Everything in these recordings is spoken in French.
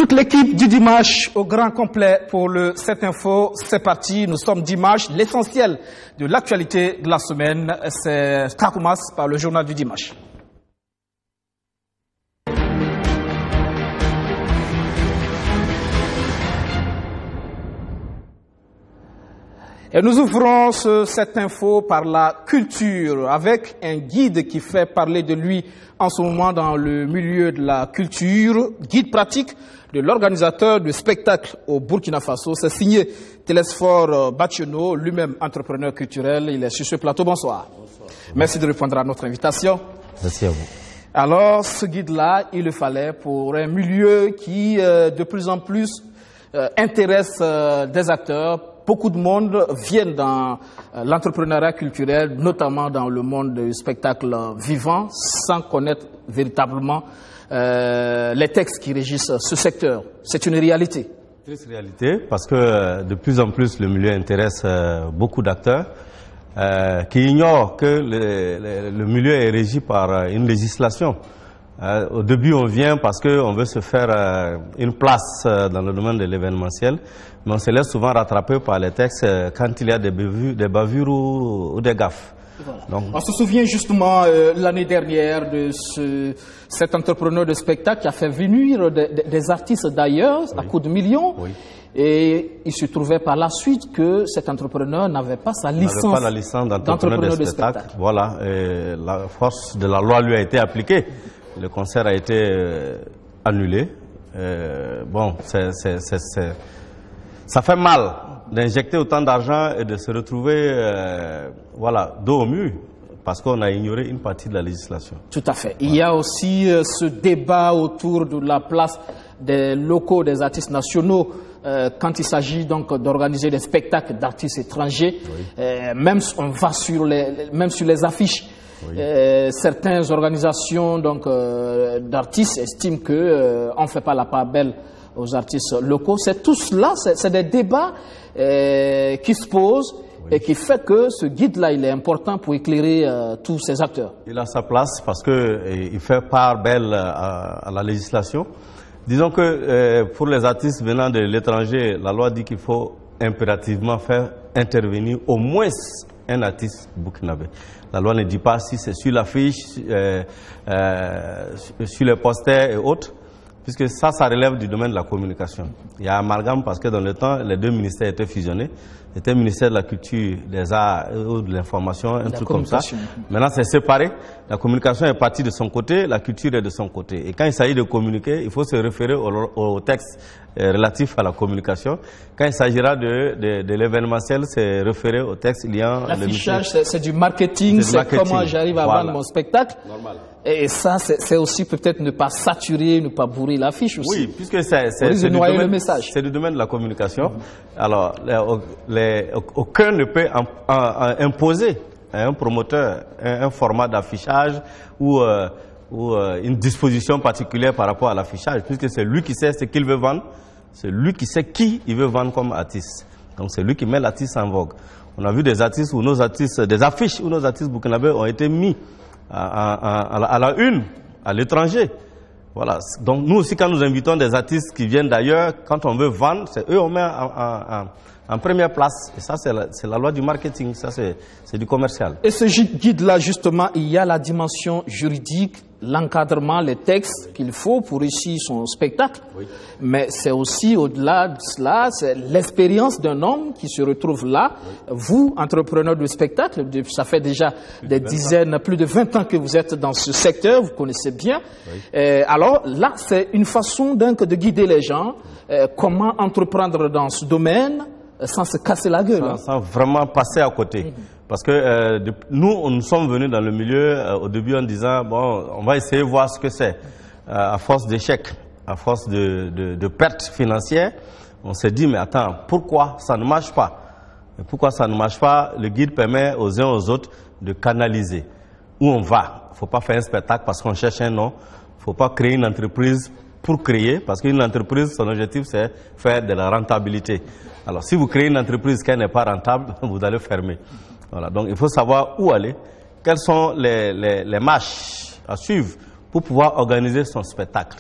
Toute l'équipe du dimanche au grand complet pour le 7 Info, c'est parti. Nous sommes dimanche. L'essentiel de l'actualité de la semaine, ça commence par le journal du dimanche. Et nous ouvrons ce 7 Info par la culture avec un guide qui fait parler de lui en ce moment dans le milieu de la culture, guide pratique de l'organisateur du spectacle au Burkina Faso. C'est signé Télésphore Bacheno, lui-même entrepreneur culturel. Il est sur ce plateau. Bonsoir. Bonsoir. Merci de répondre à notre invitation. Merci à vous. Alors, ce guide-là, il le fallait pour un milieu qui, de plus en plus, intéresse des acteurs. Beaucoup de monde viennent dans l'entrepreneuriat culturel, notamment dans le monde du spectacle vivant, sans connaître véritablement les textes qui régissent ce secteur. C'est une réalité. C'est une réalité parce que de plus en plus le milieu intéresse beaucoup d'acteurs qui ignorent que le milieu est régi par une législation. Au début, on vient parce qu'on veut se faire une place dans le domaine de l'événementiel, mais on se laisse souvent rattraper par les textes quand il y a des bavures ou des gaffes. Voilà. Donc, on se souvient justement l'année dernière de cet entrepreneur de spectacle qui a fait venir des artistes d'ailleurs à coups de millions. Oui. Et il se trouvait par la suite que cet entrepreneur n'avait pas sa licence, n'avait pas la licence d'entrepreneur de spectacle. Voilà, et la force de la loi lui a été appliquée. Le concert a été annulé. Bon, ça fait mal d'injecter autant d'argent et de se retrouver voilà, dos au mur parce qu'on a ignoré une partie de la législation. Tout à fait. Il y a aussi ce débat autour de la place des locaux des artistes nationaux quand il s'agit donc d'organiser des spectacles d'artistes étrangers. Oui. Même on va sur les affiches. Oui. Certaines organisations donc d'artistes estiment que on ne fait pas la part belle aux artistes locaux. C'est tout cela, c'est des débats qui se posent. Oui. Et qui fait que ce guide-là, il est important pour éclairer tous ces acteurs. Il a sa place parce qu'il fait part belle à la législation. Disons que pour les artistes venant de l'étranger, la loi dit qu'il faut impérativement faire intervenir au moins un artiste burkinabé. La loi ne dit pas si c'est sur l'affiche, sur les posters et autres, puisque ça relève du domaine de la communication. Il y a amalgame parce que dans le temps, les deux ministères étaient fusionnés. C'était le ministère de la Culture, des Arts ou de l'Information, un truc comme ça. Maintenant, c'est séparé. La communication est partie de son côté, la culture est de son côté. Et quand il s'agit de communiquer, il faut se référer au texte relatif à la communication. Quand il s'agira de l'événementiel, c'est référer au texte liant... L'affichage, c'est du marketing, c'est comment j'arrive à vendre mon spectacle. Normal. Et ça, c'est aussi peut-être ne pas saturer, ne pas bourrer l'affiche aussi. Oui, puisque c'est du domaine de la communication. Alors, aucun ne peut imposer à un promoteur un format d'affichage ou une disposition particulière par rapport à l'affichage, puisque c'est lui qui sait ce qu'il veut vendre, c'est lui qui sait qui il veut vendre comme artiste. Donc c'est lui qui met l'artiste en vogue. On a vu des artistes où des affiches où nos artistes burkinabés ont été mis à la une, à l'étranger. Voilà. Donc nous aussi, quand nous invitons des artistes qui viennent d'ailleurs, quand on veut vendre, c'est eux on met en première place. Et ça, c'est la loi du marketing, ça c'est du commercial. Et ce guide-là, justement, il y a la dimension juridique, l'encadrement, les textes qu'il faut pour réussir son spectacle. Oui. Mais c'est aussi, au-delà de cela, c'est l'expérience d'un homme qui se retrouve là. Oui. Vous, entrepreneur de spectacle, ça fait déjà plus de 20 ans que vous êtes dans ce secteur, vous connaissez bien. Oui. Alors là, c'est une façon donc de guider les gens, comment entreprendre dans ce domaine sans se casser la gueule. Sans vraiment passer à côté. Parce que nous sommes venus dans le milieu au début en disant, bon, on va essayer de voir ce que c'est. À force d'échecs, à force de pertes financières, on s'est dit, mais attends, pourquoi ça ne marche pas? Et pourquoi ça ne marche pas? Le guide permet aux uns aux autres de canaliser. Où on va? Il ne faut pas faire un spectacle parce qu'on cherche un nom. Il ne faut pas créer une entreprise pour créer, parce qu'une entreprise, son objectif, c'est faire de la rentabilité. Alors, si vous créez une entreprise qui n'est pas rentable, vous allez fermer. Voilà. Donc, il faut savoir où aller, quelles sont les marches à suivre pour pouvoir organiser son spectacle.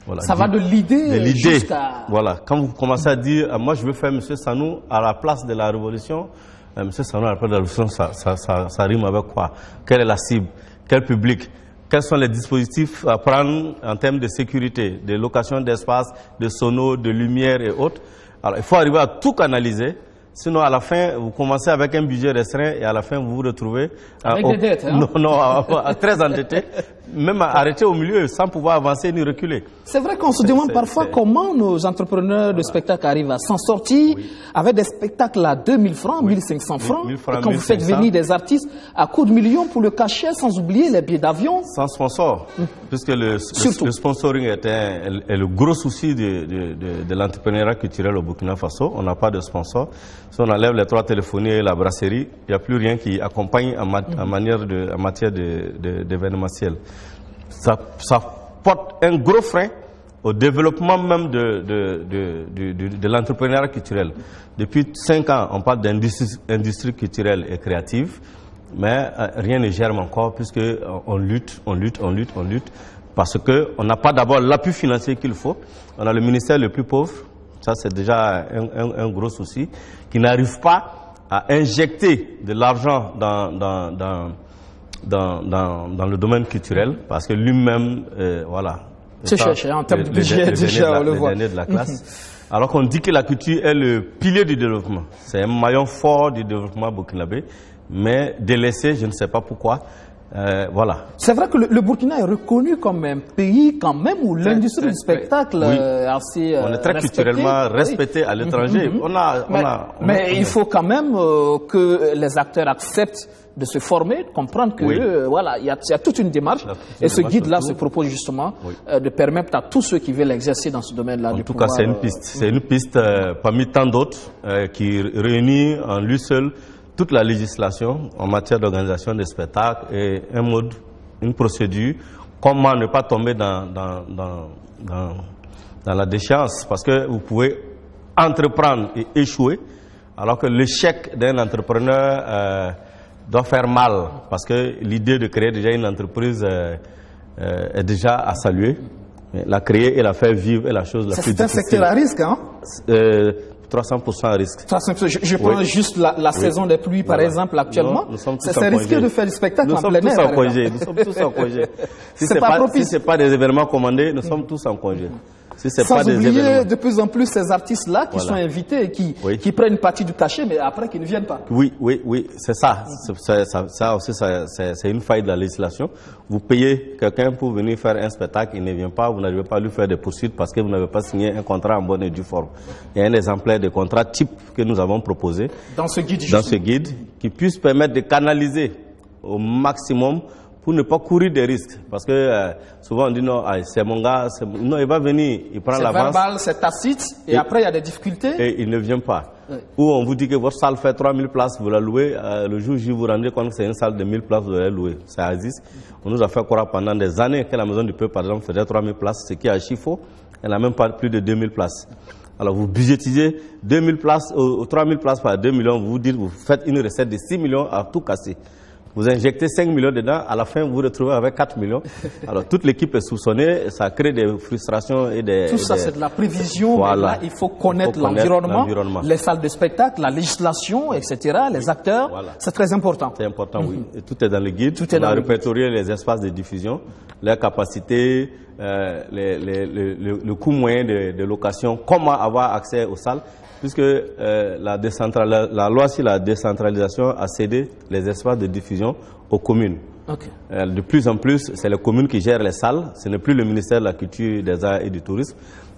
Voilà, ça va de l'idée jusqu'à... Voilà, quand vous commencez à dire, moi je veux faire M. Sanou à la place de la Révolution, M. Sanou à la place de la Révolution, ça rime avec quoi? Quelle est la cible? Quel public? Quels sont les dispositifs à prendre en termes de sécurité, de location d'espace, de sono, de lumière et autres? Alors il faut arriver à tout canaliser. Sinon, à la fin, vous commencez avec un budget restreint et à la fin, vous vous retrouvez... Avec des dettes, hein? Non, très endetté, même arrêté au milieu sans pouvoir avancer ni reculer. C'est vrai qu'on se demande parfois comment nos entrepreneurs de spectacles arrivent à s'en sortir avec des spectacles à 2000 francs, 1500 francs. 1000 francs, et quand vous faites venir des artistes à coups de millions pour le cachet, sans oublier les billets d'avion. Sans sponsor, puisque le sponsoring est le gros souci de l'entrepreneuriat culturel au Burkina Faso. On n'a pas de sponsor. Si on enlève les 3 téléphonies et la brasserie, il n'y a plus rien qui accompagne en matière d'événementiel. Ça porte un gros frein au développement même de l'entrepreneuriat culturel. Depuis 5 ans, on parle d'industrie culturelle et créative, mais rien ne germe encore puisqu'on lutte, parce qu'on n'a pas d'abord l'appui financier qu'il faut. On a le ministère le plus pauvre. Ça, c'est déjà un gros souci, qui n'arrive pas à injecter de l'argent dans le domaine culturel, parce que lui-même, voilà. C'est cherché en termes de budget, déjà, on le voit. De la classe. Alors qu'on dit que la culture est le pilier du développement. C'est un maillon fort du développement burkinabé, mais délaissé, je ne sais pas pourquoi. Voilà. C'est vrai que le Burkina est reconnu comme un pays quand même où l'industrie du spectacle est assez on est très culturellement respecté à l'étranger. Mais il faut quand même que les acteurs acceptent de se former, de comprendre que voilà, il y a toute une démarche. Et ce guide-là se propose justement de permettre à tous ceux qui veulent exercer dans ce domaine-là. En tout cas, c'est une piste. C'est une piste parmi tant d'autres qui réunit en lui seul toute la législation en matière d'organisation des spectacles et un mode, une procédure, comment ne pas tomber dans la déchéance, parce que vous pouvez entreprendre et échouer, alors que l'échec d'un entrepreneur doit faire mal, parce que l'idée de créer déjà une entreprise est déjà à saluer. La créer et la faire vivre est la chose la plus difficile. C'est un secteur à risque, hein? 300% à risque. Je prends juste la saison des pluies, par exemple, actuellement. C'est risqué de faire du spectacle en plein air. Nous sommes tous en congé. Si ce n'est pas des événements commandés, nous sommes tous en congé. Si sans oublier de plus en plus ces artistes-là qui sont invités et qui prennent une partie du cachet, mais après qui ne viennent pas. Oui, c'est ça. Ça aussi, c'est une faille de la législation. Vous payez quelqu'un pour venir faire un spectacle, il ne vient pas, vous n'arrivez pas à lui faire des poursuites parce que vous n'avez pas signé un contrat en bonne et due forme. Il y a un exemplaire de contrat type que nous avons proposé dans ce guide qui puisse permettre de canaliser au maximum pour ne pas courir des risques. Parce que souvent on dit non, c'est mon gars, non, il va venir, il prend l'avance. C'est verbal, c'est tacite, et après il y a des difficultés. Et il ne vient pas. Ou on vous dit que votre salle fait 3000 places, vous la louez, le jour où vous vous rendez compte que c'est une salle de 1000 places, vous allez louer. Ça existe. On nous a fait croire pendant des années que la Maison du Peuple, par exemple, faisait 3000 places, ce qui est archi faux. Elle n'a même pas plus de 2000 places. Alors vous budgétisez 2000 places, 3000 places par 2 millions, vous dites, vous faites une recette de 6 millions à tout casser. Vous injectez 5 millions dedans, à la fin vous vous retrouvez avec 4 millions. Alors toute l'équipe est soupçonnée, ça crée des frustrations et des... Tout ça c'est de la prévision, voilà. Mais là il faut connaître l'environnement, les salles de spectacle, la législation, etc., les acteurs, c'est très important. C'est important, oui. Et tout est dans le guide, on a répertorié les espaces de diffusion, leurs capacités, le coût moyen de location, comment avoir accès aux salles. Puisque la loi sur la décentralisation a cédé les espaces de diffusion aux communes. De plus en plus, c'est les communes qui gèrent les salles, ce n'est plus le ministère de la Culture, des Arts et du Tourisme.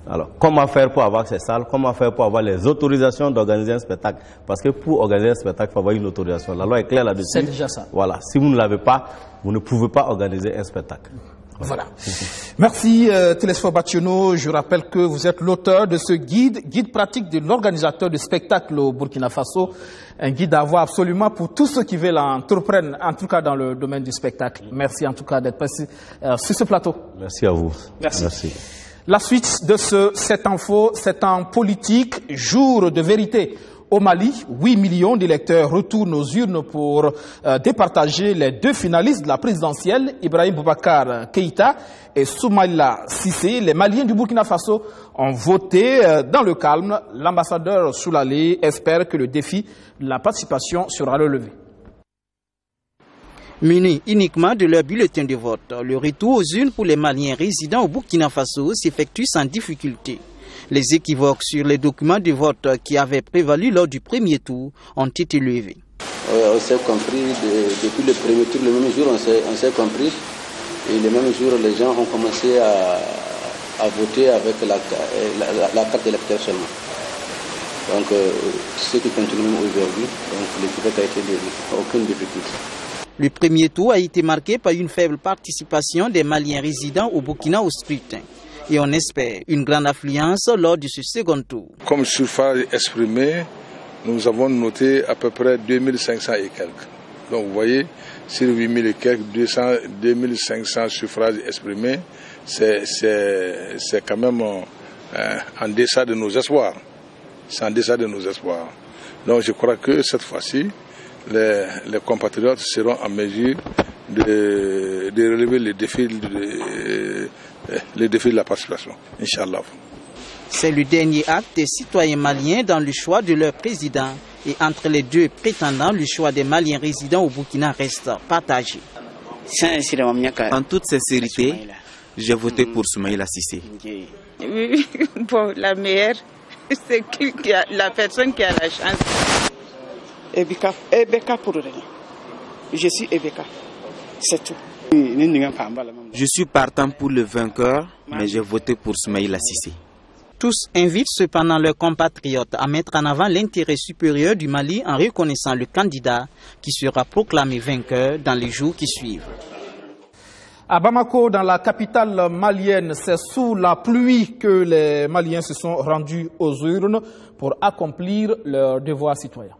Alors, comment faire pour avoir ces salles? Comment faire pour avoir les autorisations d'organiser un spectacle? Parce que pour organiser un spectacle, il faut avoir une autorisation. La loi est claire là-dessus. C'est déjà ça. Voilà. Si vous ne l'avez pas, vous ne pouvez pas organiser un spectacle. Voilà. Merci Télésphore Bationo. Je rappelle que vous êtes l'auteur de ce guide pratique de l'organisateur de spectacles au Burkina Faso. Un guide à avoir absolument pour tous ceux qui veulent entreprendre, en tout cas dans le domaine du spectacle. Merci en tout cas d'être passé sur ce plateau. Merci à vous. Merci. La suite de cette info, c'est en politique, jour de vérité. Au Mali, 8 millions d'électeurs retournent aux urnes pour départager les deux finalistes de la présidentielle, Ibrahim Boubacar Keïta et Soumaïla Cissé. Les Maliens du Burkina Faso ont voté dans le calme. L'ambassadeur Soulalé espère que le défi de la participation sera relevé. Munis uniquement de leur bulletin de vote, le retour aux urnes pour les Maliens résidant au Burkina Faso s'effectue sans difficulté. Les équivoques sur les documents de vote qui avaient prévalu lors du premier tour ont été levés. On s'est compris depuis le premier tour, le même jour on s'est compris et le même jour les gens ont commencé à voter avec la carte d'électeur seulement. Donc ce qui continue même aujourd'hui, donc l'équivoque a été levé, aucune difficulté. Le premier tour a été marqué par une faible participation des Maliens résidant au Burkina au scrutin. Et on espère une grande affluence lors de ce second tour. Comme suffrage exprimé, nous avons noté à peu près 2500 et quelques. Donc vous voyez, sur 8000 et quelques, 2500 suffrages exprimés, c'est quand même en deçà de nos espoirs. C'est en deçà de nos espoirs. Donc je crois que cette fois-ci, les compatriotes seront en mesure de relever les défis de la participation, Inch'Allah. C'est le dernier acte des citoyens maliens dans le choix de leur président. Et entre les deux prétendants, le choix des Maliens résidant au Burkina reste partagé. En toute sincérité, j'ai voté pour Soumaïla Cissé. Oui, bon, la meilleure, c'est la personne qui a la chance. Ebeka pour rien. Je suis Ebeka, c'est tout. Je suis partant pour le vainqueur, mais j'ai voté pour Soumaïla Cissé. Tous invitent cependant leurs compatriotes à mettre en avant l'intérêt supérieur du Mali en reconnaissant le candidat qui sera proclamé vainqueur dans les jours qui suivent. À Bamako, dans la capitale malienne, c'est sous la pluie que les Maliens se sont rendus aux urnes pour accomplir leurs devoirs citoyens.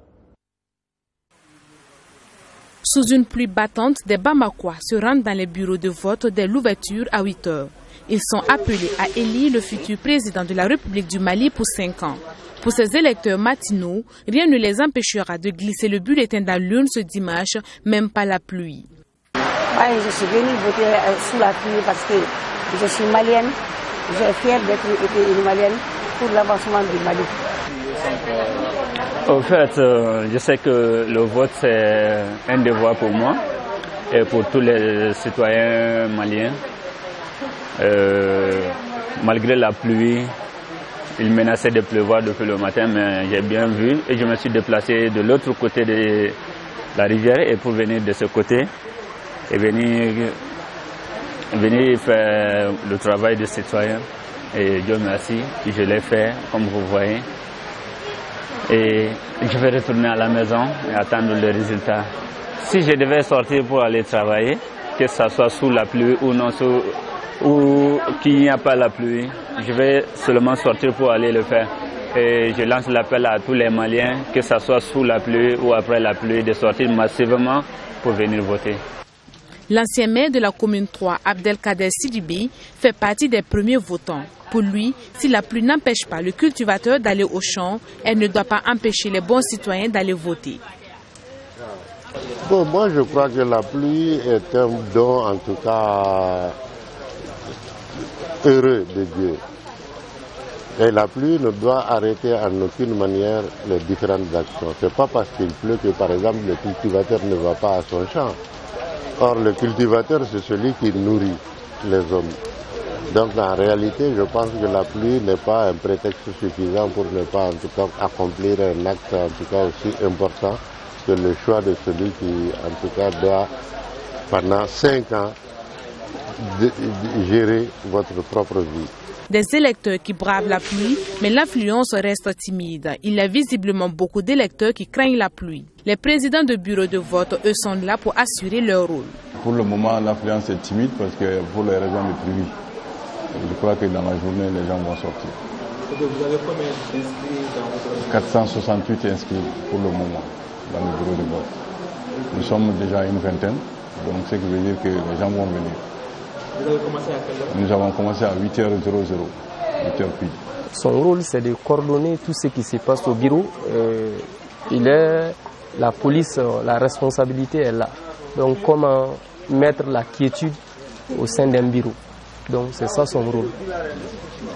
Sous une pluie battante, des Bamakois se rendent dans les bureaux de vote dès l'ouverture à 8 heures. Ils sont appelés à élire le futur président de la République du Mali pour 5 ans. Pour ces électeurs matinaux, rien ne les empêchera de glisser le bulletin dans l'urne ce dimanche, même pas la pluie. Je suis venue voter sous la pluie parce que je suis malienne. Je suis fière d'être une malienne pour l'avancement du Mali. Au fait, je sais que le vote c'est un devoir pour moi et pour tous les citoyens maliens. Malgré la pluie, il menaçait de pleuvoir depuis le matin, mais j'ai bien vu et je me suis déplacé de l'autre côté de la rivière et pour venir de ce côté et venir faire le travail de citoyen. Et Dieu merci, je l'ai fait comme vous voyez. Et je vais retourner à la maison et attendre le résultat. Si je devais sortir pour aller travailler, que ce soit sous la pluie ou non, ou qu'il n'y a pas la pluie, je vais seulement sortir pour aller le faire. Et je lance l'appel à tous les Maliens, que ce soit sous la pluie ou après la pluie, de sortir massivement pour venir voter. L'ancien maire de la commune 3, Abdelkader Sidibé, fait partie des premiers votants. Pour lui, si la pluie n'empêche pas le cultivateur d'aller au champ, elle ne doit pas empêcher les bons citoyens d'aller voter. Bon, moi je crois que la pluie est un don en tout cas heureux de Dieu. Et la pluie ne doit arrêter en aucune manière les différentes actions. Ce n'est pas parce qu'il pleut que par exemple le cultivateur ne va pas à son champ. Or, le cultivateur, c'est celui qui nourrit les hommes. Donc, en réalité, je pense que la pluie n'est pas un prétexte suffisant pour ne pas, en tout cas, accomplir un acte, en tout cas, aussi important que le choix de celui qui, en tout cas, doit, pendant 5 ans, gérer votre propre vie. Des électeurs qui bravent la pluie, mais l'affluence reste timide. Il y a visiblement beaucoup d'électeurs qui craignent la pluie. Les présidents de bureaux de vote, eux, sont là pour assurer leur rôle. Pour le moment, l'affluence est timide parce que pour les raisons de pluie, je crois que dans la journée, les gens vont sortir. Vous avez combien d'inscrits dans votre... 468 inscrits pour le moment dans le bureau de vote. Nous sommes déjà une vingtaine, donc ce qui veut dire que les gens vont venir. Vous avez commencé à quelle heure? Nous avons commencé à 8h00, 8h pile. Son rôle, c'est de coordonner tout ce qui se passe au bureau. La police, la responsabilité est là. Donc comment mettre la quiétude au sein d'un bureau. Donc c'est ça son rôle.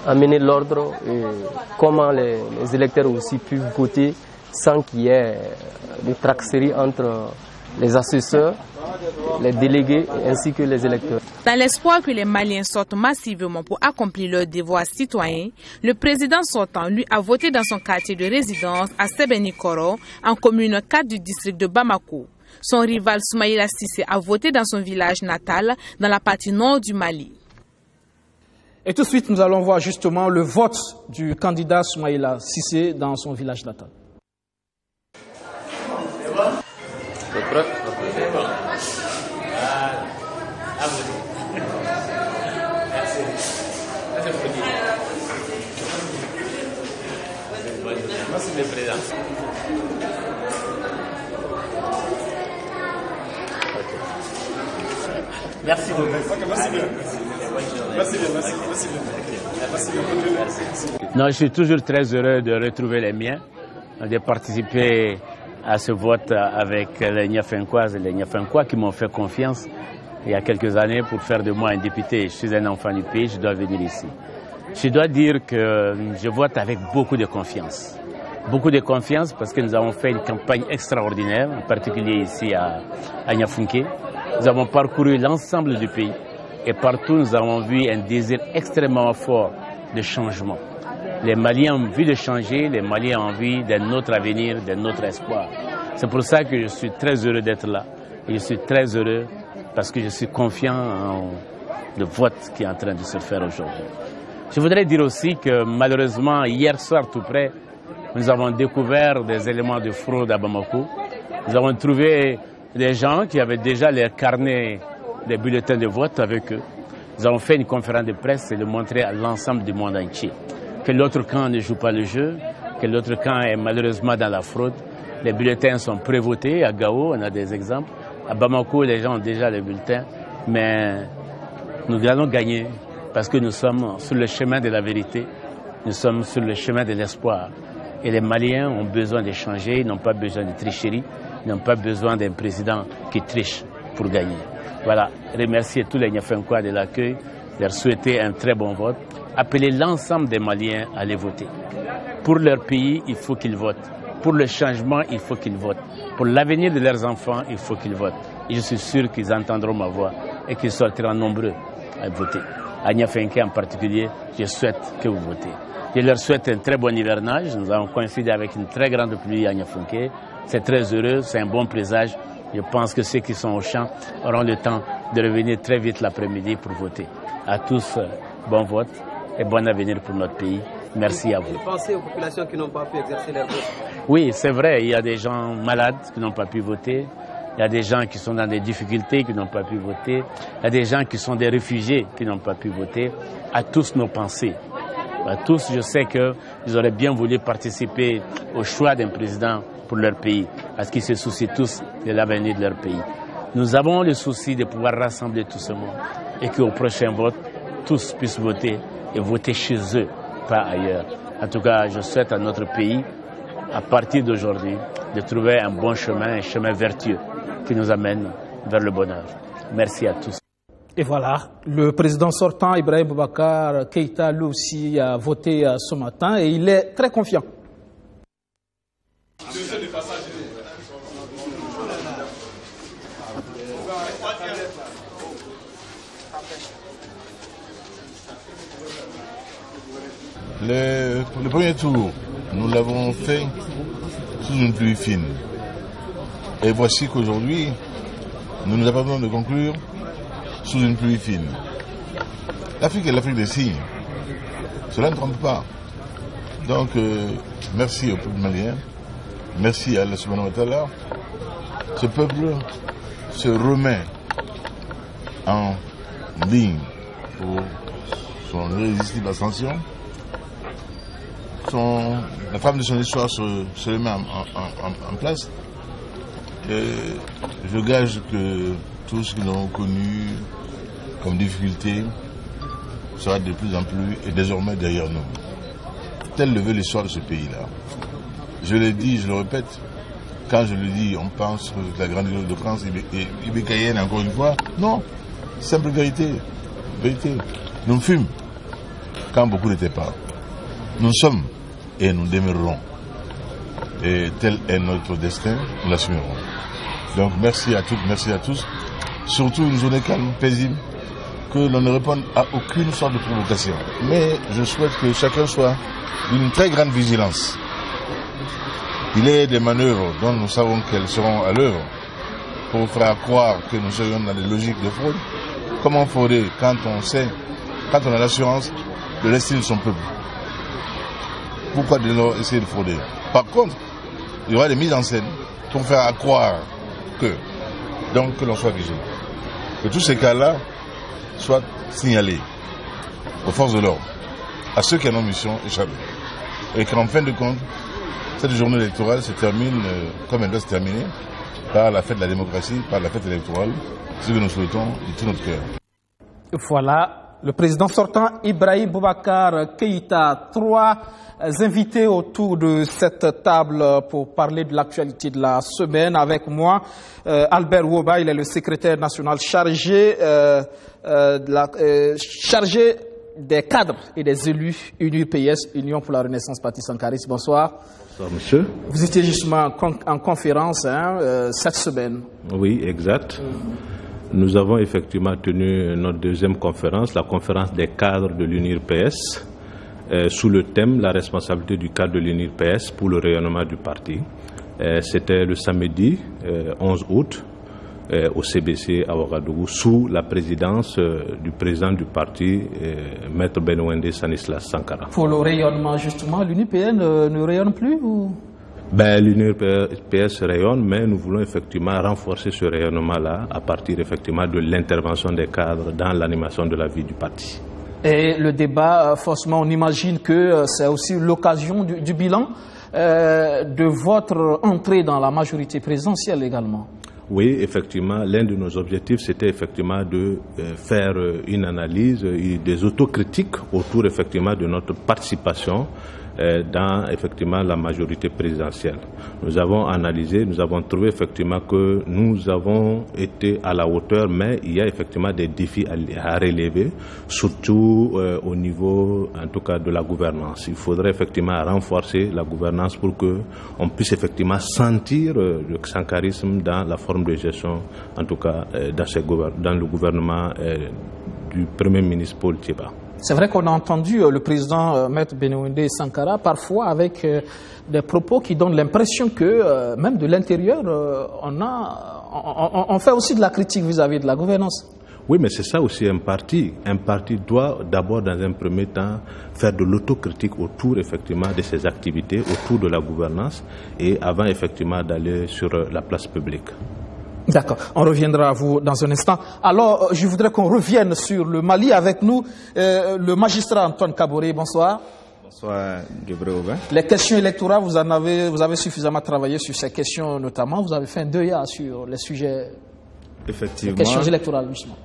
Amener l'ordre et comment les électeurs aussi peuvent voter sans qu'il y ait de traqueterie entre les assesseurs, les délégués ainsi que les électeurs. Dans l'espoir que les Maliens sortent massivement pour accomplir leurs devoirs citoyens, le président sortant, lui, a voté dans son quartier de résidence à Sébenikoro, en commune 4 du district de Bamako. Son rival Soumaïla Cissé a voté dans son village natal, dans la partie nord du Mali. Et tout de suite, nous allons voir justement le vote du candidat Soumaïla Cissé dans son village natal. Merci le président. Merci beaucoup. Non, je suis toujours très heureux de retrouver les miens, de participer à ce vote avec les Niafenkoises et les Niafenkois qui m'ont fait confiance il y a quelques années pour faire de moi un député. Je suis un enfant du pays, je dois venir ici. Je dois dire que je vote avec beaucoup de confiance. Beaucoup de confiance parce que nous avons fait une campagne extraordinaire, en particulier ici à Niafunké. Nous avons parcouru l'ensemble du pays et partout nous avons vu un désir extrêmement fort de changement. Les Maliens ont envie de changer, les Maliens ont envie d'un autre avenir, d'un autre espoir. C'est pour ça que je suis très heureux d'être là. Et je suis très heureux parce que je suis confiant en le vote qui est en train de se faire aujourd'hui. Je voudrais dire aussi que malheureusement, hier soir tout près, nous avons découvert des éléments de fraude à Bamako. Nous avons trouvé des gens qui avaient déjà les carnets des bulletins de vote avec eux. Nous avons fait une conférence de presse et le montrer à l'ensemble du monde entier. Que l'autre camp ne joue pas le jeu, que l'autre camp est malheureusement dans la fraude. Les bulletins sont prévotés à Gao, on a des exemples. À Bamako, les gens ont déjà les bulletins, mais nous allons gagner parce que nous sommes sur le chemin de la vérité, nous sommes sur le chemin de l'espoir. Et les Maliens ont besoin de changer, ils n'ont pas besoin de tricherie, ils n'ont pas besoin d'un président qui triche pour gagner. Voilà, remercier tous les Niafenkois de l'accueil, leur souhaiter un très bon vote, appeler l'ensemble des Maliens à aller voter. Pour leur pays, il faut qu'ils votent. Pour le changement, il faut qu'ils votent. Pour l'avenir de leurs enfants, il faut qu'ils votent. Et je suis sûr qu'ils entendront ma voix et qu'ils sortiront nombreux à voter. À Niafenké en particulier, je souhaite que vous votez. Je leur souhaite un très bon hivernage. Nous avons coïncidé avec une très grande pluie à Niafenké. C'est très heureux, c'est un bon présage. Je pense que ceux qui sont au champ auront le temps de revenir très vite l'après-midi pour voter. À tous, bon vote et bon avenir pour notre pays. Merci à vous. Vous pensez aux populations qui n'ont pas pu exercer leur vote? Oui, c'est vrai, il y a des gens malades qui n'ont pas pu voter. Il y a des gens qui sont dans des difficultés qui n'ont pas pu voter. Il y a des gens qui sont des réfugiés qui n'ont pas pu voter. À tous nos pensées. À tous, je sais qu'ils auraient bien voulu participer au choix d'un président pour leur pays, parce qu'ils se soucient tous de l'avenir de leur pays. Nous avons le souci de pouvoir rassembler tout ce monde et qu'au prochain vote, tous puissent voter et voter chez eux, pas ailleurs. En tout cas, je souhaite à notre pays, à partir d'aujourd'hui, de trouver un bon chemin, un chemin vertueux qui nous amène vers le bonheur. Merci à tous. Et voilà, le président sortant, Ibrahim Boubacar Keïta, lui aussi a voté ce matin et il est très confiant. Le premier tour, nous l'avons fait sous une pluie fine. Et voici qu'aujourd'hui, nous nous apprêtons de conclure sous une pluie fine. L'Afrique est l'Afrique des signes. Cela ne trompe pas. Donc, merci au peuple malien. Merci à Allah subhanahu wa ta'ala. Ce peuple se remet en ligne pour son irrésistible ascension. La trame de son histoire se met en place. Et je gage que tout ce que nous avons connu comme difficulté sera de plus en plus et désormais derrière nous. tel le veut l'histoire de ce pays-là. Je l'ai dit, je le répète, quand je le dis, on pense que la grande de France est ibécaïenne encore une fois. Non, simple vérité. Nous fûmes quand beaucoup n'étaient pas. Nous sommes et nous demeurerons. Et tel est notre destin, nous l'assumerons. Donc merci à toutes, merci à tous. Surtout une journée calme, paisible, que l'on ne réponde à aucune sorte de provocation. Mais je souhaite que chacun soit d'une très grande vigilance. Il y a des manœuvres dont nous savons qu'elles seront à l'œuvre pour faire croire que nous serions dans des logiques de fraude. Comment frauder quand on a l'assurance de l'estime de son peuple? Pourquoi de leur essayer de frauder? Par contre, il y aura des mises en scène pour faire croire que l'on soit vigilant. Que tous ces cas-là soient signalés aux forces de l'ordre, à ceux qui en ont mission échappée. Et qu'en fin de compte, cette journée électorale se termine comme elle doit se terminer, par la fête de la démocratie, par la fête électorale, ce que nous souhaitons de tout notre cœur. Voilà, le président sortant Ibrahim Boubacar Keïta, 3 invités autour de cette table pour parler de l'actualité de la semaine. Avec moi, Albert Woba, il est le secrétaire national chargé des cadres et des élus UNUPS, Union pour la Renaissance Patrice Sankaris. Bonsoir. Bonsoir, monsieur. Vous étiez justement en conférence cette semaine. Oui, exact. Nous avons effectivement tenu notre deuxième conférence, la conférence des cadres de l'UNUPS, sous le thème « La responsabilité du cadre de l'UNUPS pour le rayonnement du parti ». C'était le samedi 11 août au CBC à Ouagadougou, sous la présidence du président du parti, Maître Benouendé Stanislas Sankara. Pour le rayonnement, justement, l'UNUPS ne rayonne plus ou... L'UNUPS rayonne, mais nous voulons effectivement renforcer ce rayonnement-là à partir effectivement de l'intervention des cadres dans l'animation de la vie du parti. Et le débat, forcément, on imagine que c'est aussi l'occasion du bilan de votre entrée dans la majorité présidentielle également. Oui, effectivement, l'un de nos objectifs, c'était effectivement de faire une analyse, des autocritiques autour effectivement de notre participation dans effectivement la majorité présidentielle. Nous avons analysé, nous avons trouvé effectivement que nous avons été à la hauteur, mais il y a effectivement des défis à relever, surtout au niveau en tout cas de la gouvernance. Il faudrait effectivement renforcer la gouvernance pour que on puisse effectivement sentir le sankarisme dans la forme de gestion, en tout cas dans le gouvernement du Premier ministre Paul Thiéba. C'est vrai qu'on a entendu le président Maître Benouendé Sankara parfois avec des propos qui donnent l'impression que même de l'intérieur, on fait aussi de la critique vis-à-vis de la gouvernance. Oui, mais c'est ça aussi un parti. Un parti doit d'abord, dans un premier temps, faire de l'autocritique autour effectivement de ses activités, autour de la gouvernance et avant effectivement d'aller sur la place publique. D'accord, on reviendra à vous dans un instant. Alors, je voudrais qu'on revienne sur le Mali avec nous. Le magistrat Antoine Kaboré, bonsoir. Bonsoir, Djibril. Les questions électorales, vous avez suffisamment travaillé sur ces questions notamment. Vous avez fait un DEA sur les sujets, effectivement, les questions électorales, justement.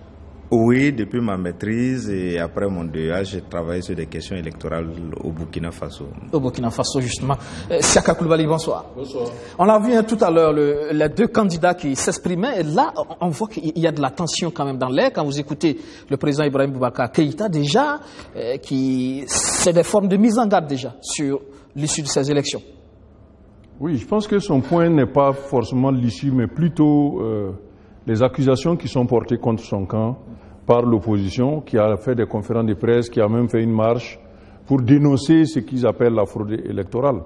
Oui, depuis ma maîtrise et après mon DEA, j'ai travaillé sur des questions électorales au Burkina Faso. Au Burkina Faso, justement. Siaka Koulibaly, bonsoir. Bonsoir. On a vu tout à l'heure les deux candidats qui s'exprimaient. Et là, on voit qu'il y a de la tension quand même dans l'air. Quand vous écoutez le président Ibrahim Boubacar Keïta, déjà, c'est des formes de mise en garde déjà sur l'issue de ces élections. Oui, je pense que son point n'est pas forcément l'issue, mais plutôt les accusations qui sont portées contre son camp par l'opposition, qui a fait des conférences de presse, qui a même fait une marche pour dénoncer ce qu'ils appellent la fraude électorale.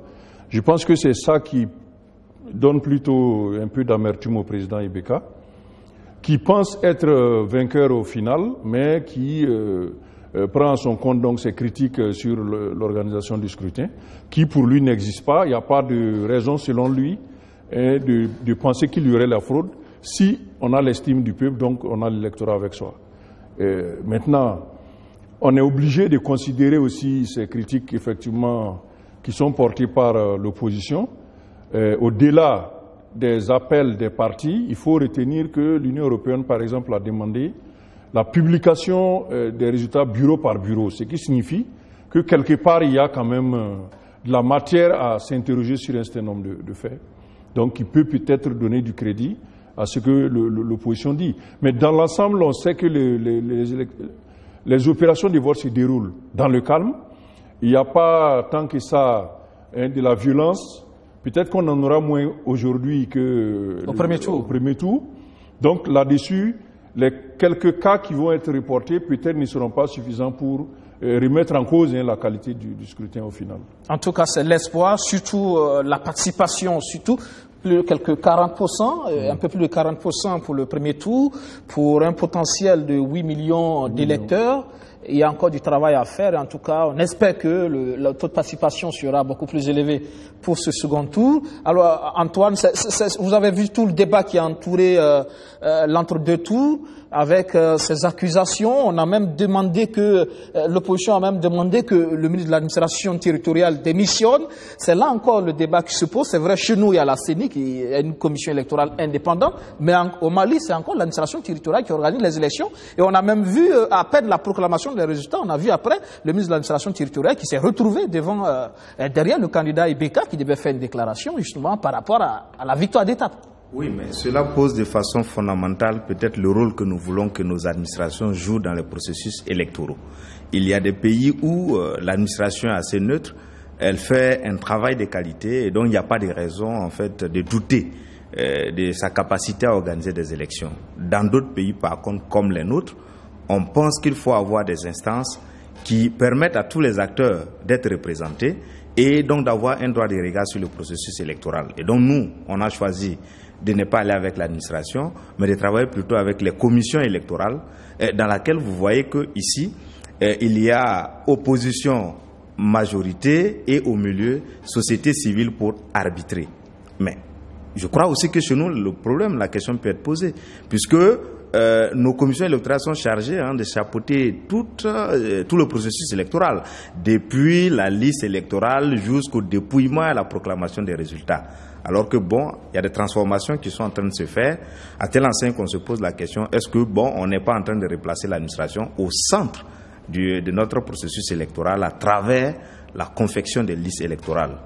Je pense que c'est ça qui donne plutôt un peu d'amertume au président Ibeka, qui pense être vainqueur au final, mais qui prend à son compte donc ses critiques sur l'organisation du scrutin, qui pour lui n'existe pas. Il n'y a pas de raison, selon lui, de penser qu'il y aurait la fraude. Si on a l'estime du peuple, donc on a l'électorat avec soi. Maintenant, on est obligé de considérer aussi ces critiques, effectivement, qui sont portées par l'opposition. Au-delà des appels des partis, il faut retenir que l'Union européenne, par exemple, a demandé la publication des résultats bureau par bureau, ce qui signifie que quelque part, il y a quand même de la matière à s'interroger sur un certain nombre de faits. Donc, qui peut peut-être donner du crédit à ce que l'opposition dit. Mais dans l'ensemble, on sait que les opérations de vote se déroulent dans le calme. Il n'y a pas tant que ça de la violence. Peut-être qu'on en aura moins aujourd'hui qu'au premier tour. Donc là-dessus, les quelques cas qui vont être reportés peut-être ne seront pas suffisants pour remettre en cause la qualité du scrutin au final. En tout cas, c'est l'espoir, surtout la participation, surtout quelques 40%, un peu plus de 40% pour le premier tour, pour un potentiel de 8 millions d'électeurs. Il y a encore du travail à faire. En tout cas, on espère que le taux de participation sera beaucoup plus élevé pour ce second tour. Alors, Antoine, vous avez vu tout le débat qui a entouré l'entre-deux tours avec ces accusations. On a même demandé que, l'opposition a même demandé que le ministre de l'administration territoriale démissionne. C'est là encore le débat qui se pose. C'est vrai, chez nous, il y a la CENI, qui est une commission électorale indépendante, mais au Mali, c'est encore l'administration territoriale qui organise les élections. Et on a même vu, à peine la proclamation des résultats, on a vu après le ministre de l'administration territoriale qui s'est retrouvé derrière le candidat Ibeka qui devait faire une déclaration justement par rapport à la victoire d'étape. Oui, mais cela pose de façon fondamentale peut-être le rôle que nous voulons que nos administrations jouent dans les processus électoraux. Il y a des pays où l'administration est assez neutre, elle fait un travail de qualité et donc il n'y a pas de raison en fait de douter de sa capacité à organiser des élections. Dans d'autres pays par contre, comme les nôtres, on pense qu'il faut avoir des instances qui permettent à tous les acteurs d'être représentés et donc d'avoir un droit de regard sur le processus électoral. Et donc nous, on a choisi de ne pas aller avec l'administration, mais de travailler plutôt avec les commissions électorales, dans laquelle vous voyez qu'ici, il y a opposition, majorité et au milieu, société civile pour arbitrer. Mais je crois aussi que chez nous, le problème, la question peut être posée, puisque nos commissions électorales sont chargées de chapeauter tout le processus électoral, depuis la liste électorale jusqu'au dépouillement et à la proclamation des résultats. Alors que bon, il y a des transformations qui sont en train de se faire, à tel enseigne qu'on se pose la question, est-ce que bon, on n'est pas en train de replacer l'administration au centre de notre processus électoral à travers la confection des listes électorales?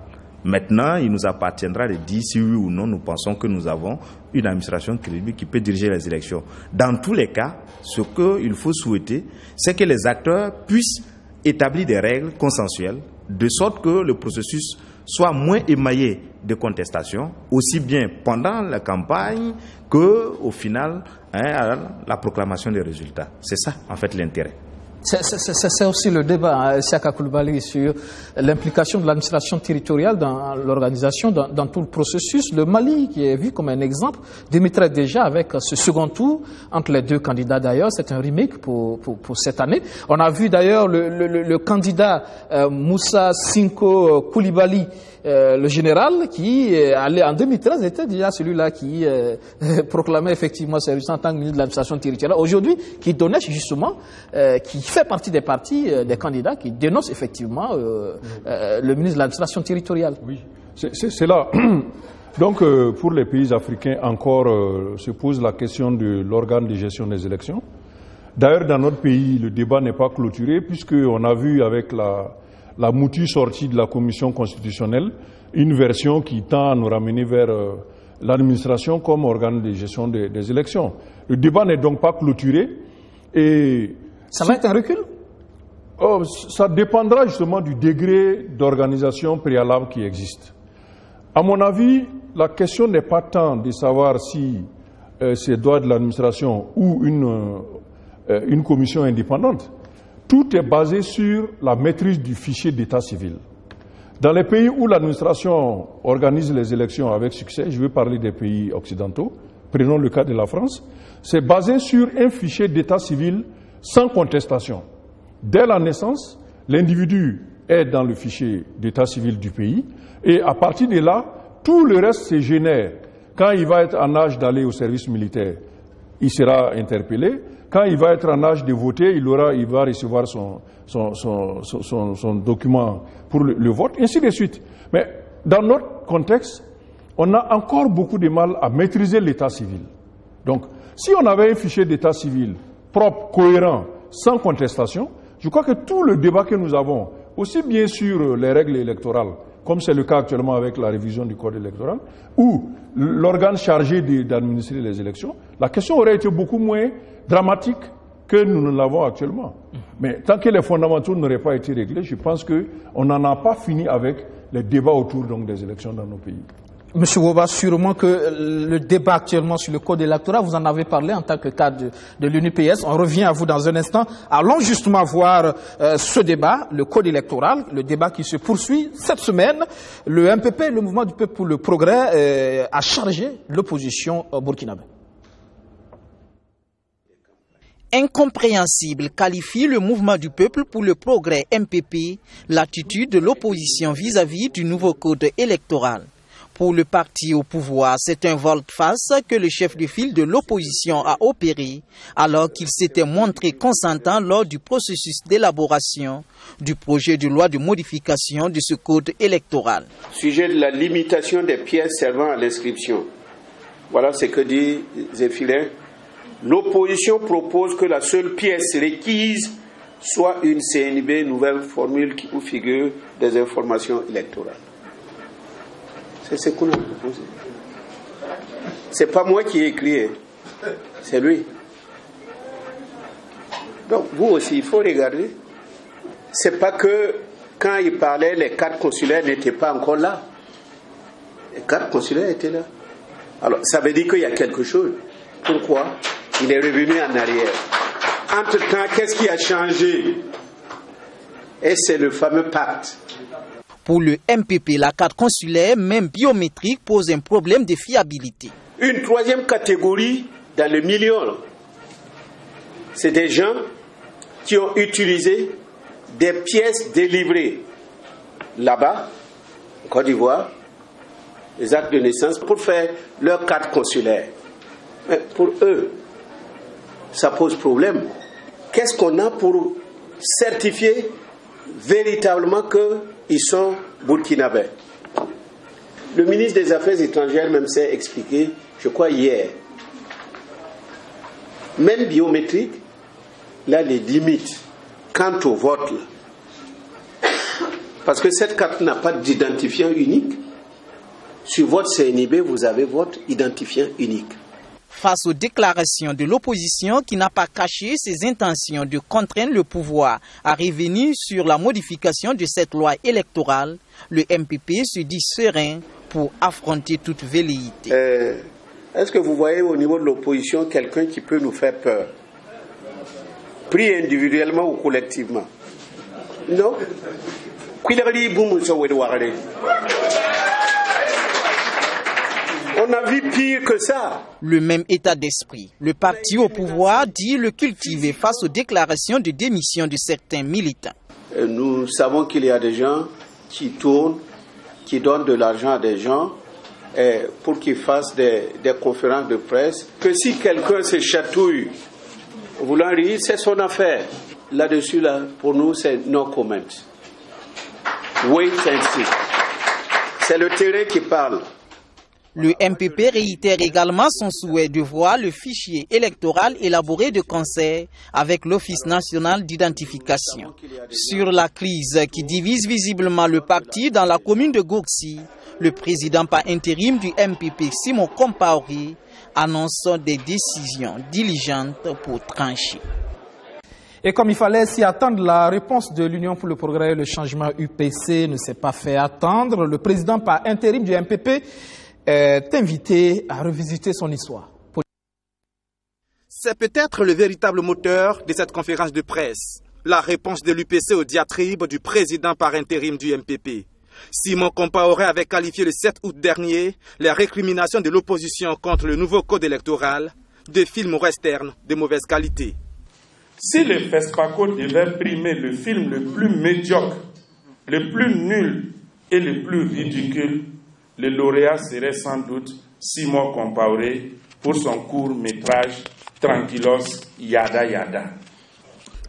Maintenant, il nous appartiendra de dire si oui ou non nous pensons que nous avons une administration crédible qui peut diriger les élections. Dans tous les cas, ce qu'il faut souhaiter, c'est que les acteurs puissent établir des règles consensuelles de sorte que le processus soit moins émaillé de contestation, aussi bien pendant la campagne qu'au final, à la proclamation des résultats. C'est ça, en fait, l'intérêt. C'est aussi le débat, Siaka Koulibaly, sur l'implication de l'administration territoriale dans l'organisation, dans tout le processus. Le Mali, qui est vu comme un exemple, démettrait déjà avec ce second tour entre les deux candidats d'ailleurs. C'est un remake pour cette année. On a vu d'ailleurs le candidat Moussa Sinko Koulibaly, le général, qui allait en 2013 était déjà celui-là qui proclamait effectivement ses résultats en tant que ministre de l'administration territoriale. Aujourd'hui, qui donnait justement, qui fait partie des partis des candidats qui dénoncent effectivement le ministre de l'administration territoriale. Oui, c'est là. Donc, pour les pays africains, encore se pose la question de l'organe de gestion des élections. D'ailleurs, dans notre pays, le débat n'est pas clôturé, puisqu'on a vu avec la moutue sortie de la Commission constitutionnelle, une version qui tend à nous ramener vers l'administration comme organe de gestion des élections. Le débat n'est donc pas clôturé. Et ça va être un recul? Ça dépendra justement du degré d'organisation préalable qui existe. À mon avis, la question n'est pas tant de savoir si c'est droit de l'administration ou une commission indépendante. Tout est basé sur la maîtrise du fichier d'état civil. Dans les pays où l'administration organise les élections avec succès, je veux parler des pays occidentaux, prenons le cas de la France, c'est basé sur un fichier d'état civil sans contestation. Dès la naissance, l'individu est dans le fichier d'état civil du pays et à partir de là, tout le reste se génère. Quand il va être en âge d'aller au service militaire, il sera interpellé. Quand il va être en âge de voter, il va recevoir son document pour le vote, ainsi de suite. Mais dans notre contexte, on a encore beaucoup de mal à maîtriser l'état civil. Donc, si on avait un fichier d'état civil propre, cohérent, sans contestation, je crois que tout le débat que nous avons aussi bien sur les règles électorales, comme c'est le cas actuellement avec la révision du code électoral, ou l'organe chargé d'administrer les élections, la question aurait été beaucoup moins dramatique que nous ne l'avons actuellement. Mais tant que les fondamentaux n'auraient pas été réglés, je pense qu'on n'en a pas fini avec les débats autour donc, des élections dans nos pays. Monsieur Woba, sûrement que le débat actuellement sur le code électoral, vous en avez parlé en tant que cadre de l'UNPS. On revient à vous dans un instant. Allons justement voir ce débat, le code électoral, le débat qui se poursuit cette semaine. Le MPP, le Mouvement du Peuple pour le Progrès, a chargé l'opposition burkinabé. Incompréhensible qualifie le Mouvement du Peuple pour le Progrès MPP l'attitude de l'opposition vis-à-vis du nouveau code électoral. Pour le parti au pouvoir, c'est un volte-face que le chef de file de l'opposition a opéré alors qu'il s'était montré consentant lors du processus d'élaboration du projet de loi de modification de ce code électoral. Sujet de la limitation des pièces servant à l'inscription. Voilà ce que dit Zéphirin. L'opposition propose que la seule pièce requise soit une CNIB, nouvelle formule où figurent des informations électorales. C'est ce qu'on a proposé. C'est pas moi qui ai écrit, c'est lui. Donc vous aussi, il faut regarder. C'est pas que quand il parlait, les cartes consulaires n'étaient pas encore là. Les cartes consulaires étaient là. Alors ça veut dire qu'il y a quelque chose. Pourquoi? Il est revenu en arrière. Entre-temps, qu'est-ce qui a changé? Et c'est le fameux pacte. Pour le MPP, la carte consulaire, même biométrique, pose un problème de fiabilité. Une troisième catégorie dans le million, c'est des gens qui ont utilisé des pièces délivrées là-bas, en Côte d'Ivoire, les actes de naissance, pour faire leur carte consulaire. Mais pour eux, ça pose problème. Qu'est-ce qu'on a pour certifier véritablement qu'ils sont burkinabés? Le ministre des Affaires étrangères même s'est expliqué, je crois hier. Même biométrique, là les limites quant au vote. Là. Parce que cette carte n'a pas d'identifiant unique. Sur votre CNIB, vous avez votre identifiant unique. Face aux déclarations de l'opposition qui n'a pas caché ses intentions de contraindre le pouvoir à revenir sur la modification de cette loi électorale, le MPP se dit serein pour affronter toute velléité. Est-ce que vous voyez au niveau de l'opposition quelqu'un qui peut nous faire peur? Pris individuellement ou collectivement? Non? On a vu pire que ça. Le même état d'esprit. Le parti au pouvoir dit le cultiver face aux déclarations de démission de certains militants. Nous savons qu'il y a des gens qui tournent, qui donnent de l'argent à des gens pour qu'ils fassent des conférences de presse. Que si quelqu'un se chatouille voulant rire, c'est son affaire. Là-dessus, là, pour nous, c'est no comment. Wait and see. C'est le terrain qui parle. Le MPP réitère également son souhait de voir le fichier électoral élaboré de concert avec l'Office national d'identification. Sur la crise qui divise visiblement le parti dans la commune de Gourxi, le président par intérim du MPP, Simon Compaoré, annonce des décisions diligentes pour trancher. Et comme il fallait s'y attendre, la réponse de l'Union pour le Progrès et le changement UPC ne s'est pas fait attendre. Le président par intérim du MPP est invité à revisiter son histoire. C'est peut-être le véritable moteur de cette conférence de presse. La réponse de l'UPC aux diatribes du président par intérim du MPP. Simon Compaoré avait qualifié le 7 août dernier les récriminations de l'opposition contre le nouveau code électoral de films western de mauvaise qualité. Si le FESPACO devait primer le film le plus médiocre, le plus nul et le plus ridicule, le lauréat serait sans doute Simon Compaoré pour son court-métrage Tranquilos Yada Yada.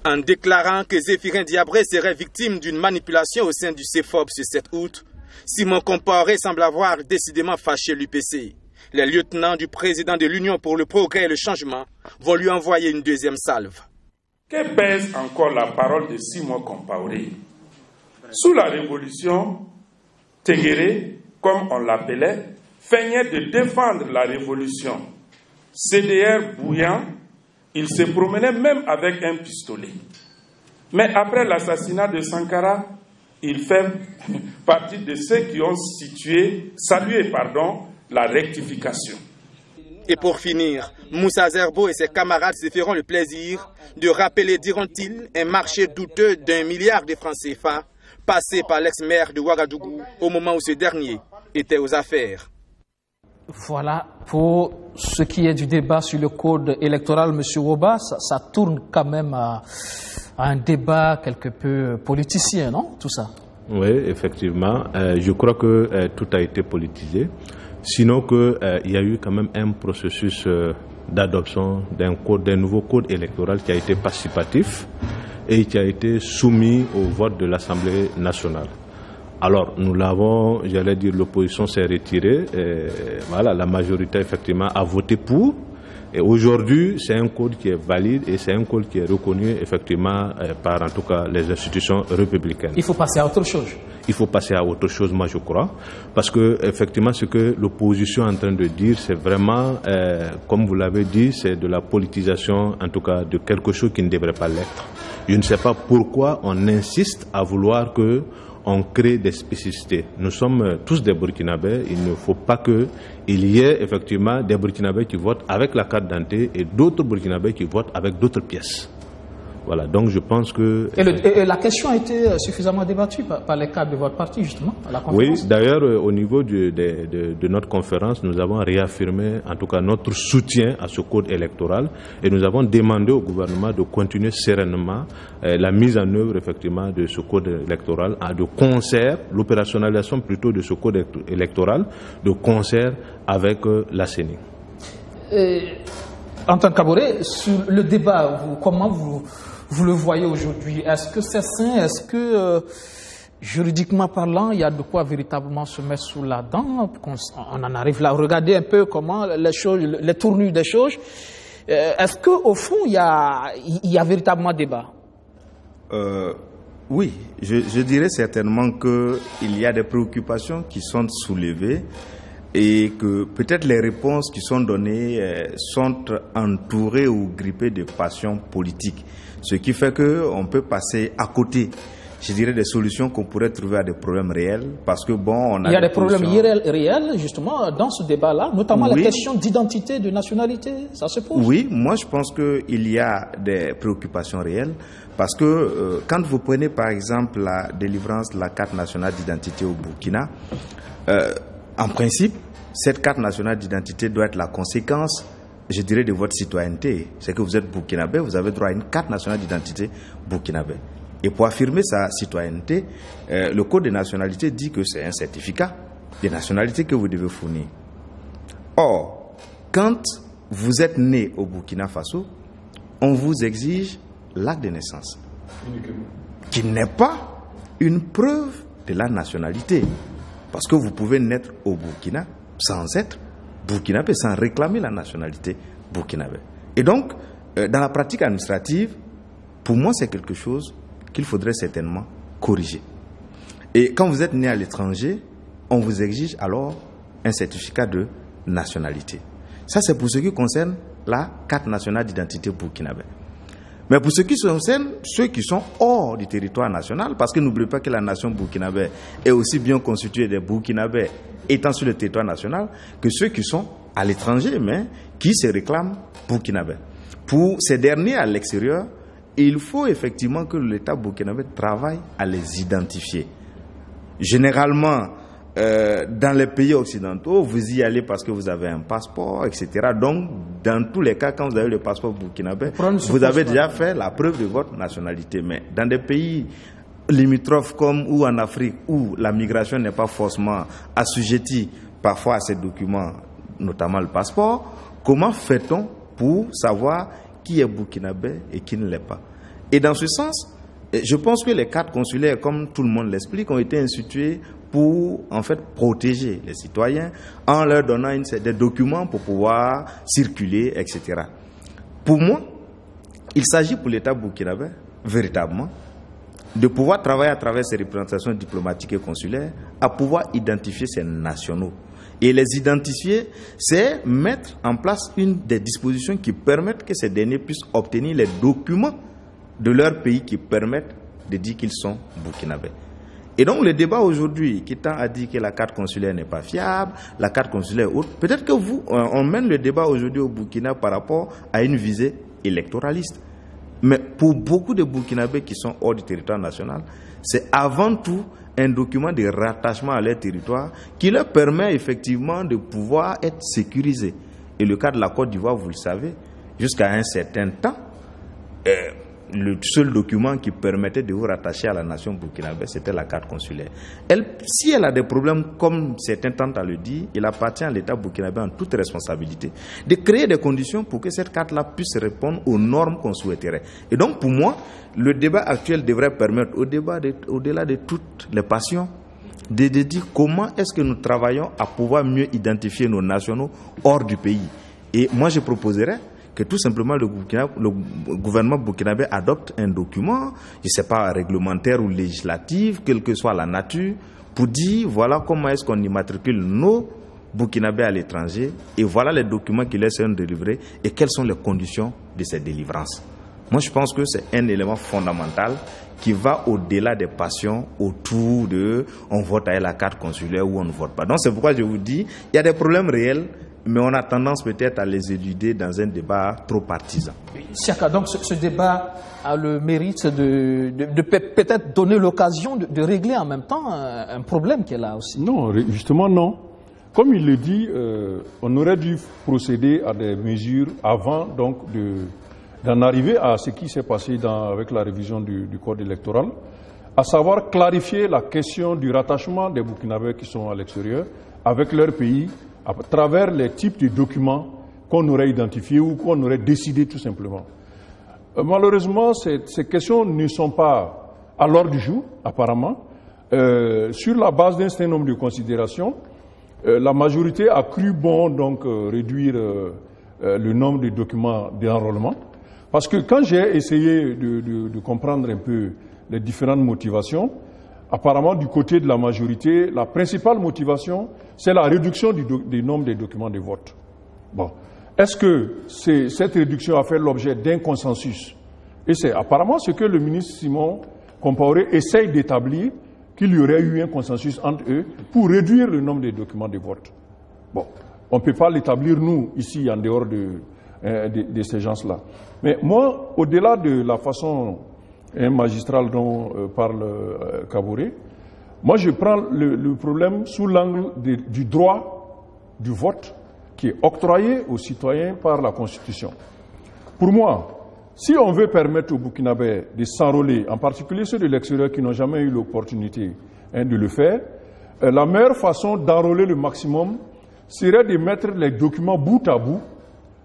En déclarant que Zéphirin Diabré serait victime d'une manipulation au sein du CEFOP ce 7 août, Simon Compaoré semble avoir décidément fâché l'UPC. Les lieutenants du président de l'Union pour le Progrès et le Changement vont lui envoyer une deuxième salve. Que pèse encore la parole de Simon Compaoré? Sous la Révolution, Téguéré, comme on l'appelait, feignait de défendre la Révolution. CDR bouillant, il se promenait même avec un pistolet. Mais après l'assassinat de Sankara, il fait partie de ceux qui ont salué la rectification. Et pour finir, Moussa Zerbo et ses camarades se feront le plaisir de rappeler, diront-ils, un marché douteux d'1 milliard de francs CFA passé par l'ex-maire de Ouagadougou au moment où ce dernier était aux affaires. Voilà, pour ce qui est du débat sur le code électoral, M. Woba, ça tourne quand même à un débat quelque peu politicien, non, tout ça? Oui, effectivement. Je crois que tout a été politisé. Sinon qu'il y a eu quand même un processus d'adoption d'un nouveau code électoral qui a été participatif et qui a été soumis au vote de l'Assemblée nationale. Alors, nous l'avons, j'allais dire, l'opposition s'est retirée, et voilà, la majorité effectivement a voté pour. Et aujourd'hui, c'est un code qui est valide et c'est un code qui est reconnu effectivement par en tout cas les institutions républicaines. Il faut passer à autre chose. Il faut passer à autre chose, moi je crois, parce que effectivement ce que l'opposition est en train de dire, c'est vraiment, comme vous l'avez dit, c'est de la politisation en tout cas de quelque chose qui ne devrait pas l'être. Je ne sais pas pourquoi on insiste à vouloir que on crée des spécificités. Nous sommes tous des Burkinabés. Il ne faut pas qu'il y ait effectivement des Burkinabés qui votent avec la carte d'identité et d'autres Burkinabés qui votent avec d'autres pièces. Voilà, donc je pense que... Et la question a été suffisamment débattue par les cadres de votre parti, justement, à la conférence. Oui, d'ailleurs, au niveau de notre conférence, nous avons réaffirmé, en tout cas, notre soutien à ce code électoral et nous avons demandé au gouvernement de continuer sereinement la mise en œuvre, effectivement, de ce code électoral, de concert, l'opérationnalisation plutôt de ce code électoral, de concert avec la CENI. Antoine Kaboré, sur le débat, comment vous le voyez aujourd'hui? Est-ce que c'est sain? Est-ce que, juridiquement parlant, il y a de quoi véritablement se mettre sous la dent? On en arrive là à regarder un peu comment les choses, les tournures des choses. Est-ce qu'au fond, il y a véritablement débat? Oui, je dirais certainement qu'il y a des préoccupations qui sont soulevées et que peut-être les réponses qui sont données sont entourées ou grippées de passions politiques. Ce qui fait qu'on peut passer à côté, je dirais, des solutions qu'on pourrait trouver à des problèmes réels. Parce que bon, on a il y a des problèmes réels, justement, dans ce débat-là, notamment la question d'identité, de nationalité, ça se pose. Oui, moi je pense qu'il y a des préoccupations réelles. Parce que quand vous prenez par exemple la délivrance de la carte nationale d'identité au Burkina, en principe, cette carte nationale d'identité doit être la conséquence, je dirais, de votre citoyenneté. C'est que vous êtes burkinabé, vous avez droit à une carte nationale d'identité burkinabé. Et pour affirmer sa citoyenneté, le Code des nationalités dit que c'est un certificat de nationalité que vous devez fournir. Or, quand vous êtes né au Burkina Faso, on vous exige l'acte de naissance, qui n'est pas une preuve de la nationalité. Parce que vous pouvez naître au Burkina sans être burkinabé, sans réclamer la nationalité burkinabé. Et donc, dans la pratique administrative, pour moi, c'est quelque chose qu'il faudrait certainement corriger. Et quand vous êtes né à l'étranger, on vous exige alors un certificat de nationalité. Ça, c'est pour ce qui concerne la carte nationale d'identité burkinabé. Mais pour ce qui concerne ceux qui sont hors du territoire national, parce que n'oubliez pas que la nation burkinabé est aussi bien constituée des Burkinabés étant sur le territoire national que ceux qui sont à l'étranger, mais qui se réclament burkinabés. Pour ces derniers à l'extérieur, il faut effectivement que l'État burkinabé travaille à les identifier. Généralement, dans les pays occidentaux, vous y allez parce que vous avez un passeport, etc. Donc, dans tous les cas, quand vous avez le passeport burkinabé, vous avez déjà fait la preuve de votre nationalité. Mais dans des pays limitrophes comme ou en Afrique, où la migration n'est pas forcément assujettie parfois à ces documents, notamment le passeport, comment fait-on pour savoir qui est burkinabé et qui ne l'est pas? Et dans ce sens, je pense que les cartes consulaires, comme tout le monde l'explique, ont été instituées pour en fait protéger les citoyens en leur donnant des documents pour pouvoir circuler, etc. Pour moi, il s'agit pour l'État burkinabé véritablement de pouvoir travailler à travers ces représentations diplomatiques et consulaires, à pouvoir identifier ces nationaux. Et les identifier, c'est mettre en place une des dispositions qui permettent que ces derniers puissent obtenir les documents de leur pays qui permettent de dire qu'ils sont burkinabés. Et donc le débat aujourd'hui qui tend à dire que la carte consulaire n'est pas fiable, la carte consulaire est haute, peut-être que on mène le débat aujourd'hui au Burkina par rapport à une visée électoraliste. Mais pour beaucoup de Burkinabés qui sont hors du territoire national, c'est avant tout un document de rattachement à leur territoire qui leur permet effectivement de pouvoir être sécurisés. Et le cas de la Côte d'Ivoire, vous le savez, jusqu'à un certain temps, le seul document qui permettait de vous rattacher à la nation burkinabé, c'était la carte consulaire. Si elle a des problèmes, comme certains tentent à le dire, il appartient à l'État burkinabé en toute responsabilité de créer des conditions pour que cette carte-là puisse répondre aux normes qu'on souhaiterait. Et donc, pour moi, le débat actuel devrait permettre, au-delà de toutes les passions, de dire comment est-ce que nous travaillons à pouvoir mieux identifier nos nationaux hors du pays. Et moi, je proposerais que tout simplement le gouvernement burkinabé adopte un document, je ne sais pas, réglementaire ou législatif, quelle que soit la nature, pour dire voilà comment est-ce qu'on immatricule nos burkinabés à l'étranger et voilà les documents qui leur seront délivrés et quelles sont les conditions de ces délivrances. Moi, je pense que c'est un élément fondamental qui va au-delà des passions autour de on vote avec la carte consulaire ou on ne vote pas. Donc c'est pourquoi je vous dis, il y a des problèmes réels, mais on a tendance peut-être à les éluder dans un débat trop partisan. Siaka, donc ce débat a le mérite de peut-être donner l'occasion de régler en même temps un problème qui est là aussi. Non, justement non. Comme il le dit, on aurait dû procéder à des mesures avant donc d'en arriver à ce qui s'est passé avec la révision du code électoral, à savoir clarifier la question du rattachement des Burkinabés qui sont à l'extérieur avec leur pays, à travers les types de documents qu'on aurait identifiés ou qu'on aurait décidé tout simplement. Malheureusement, ces questions ne sont pas à l'ordre du jour, apparemment. Sur la base d'un certain nombre de considérations, la majorité a cru bon donc réduire le nombre de documents d'enrôlement. Parce que quand j'ai essayé de comprendre un peu les différentes motivations, apparemment, du côté de la majorité, la principale motivation, c'est la réduction du nombre de documents de vote. Bon. Est-ce que cette réduction a fait l'objet d'un consensus? Et c'est apparemment ce que le ministre Simon Compaoré essaye d'établir, qu'il y aurait eu un consensus entre eux pour réduire le nombre de documents de vote. Bon. On ne peut pas l'établir, nous, ici, en dehors de ces gens-là. Mais moi, au-delà de la façon magistrale dont parle Kaboré, moi je prends le problème sous l'angle du droit du vote qui est octroyé aux citoyens par la Constitution. Pour moi, si on veut permettre aux Burkinabés de s'enrôler, en particulier ceux de l'extérieur qui n'ont jamais eu l'opportunité de le faire, la meilleure façon d'enrôler le maximum serait de mettre les documents bout à bout,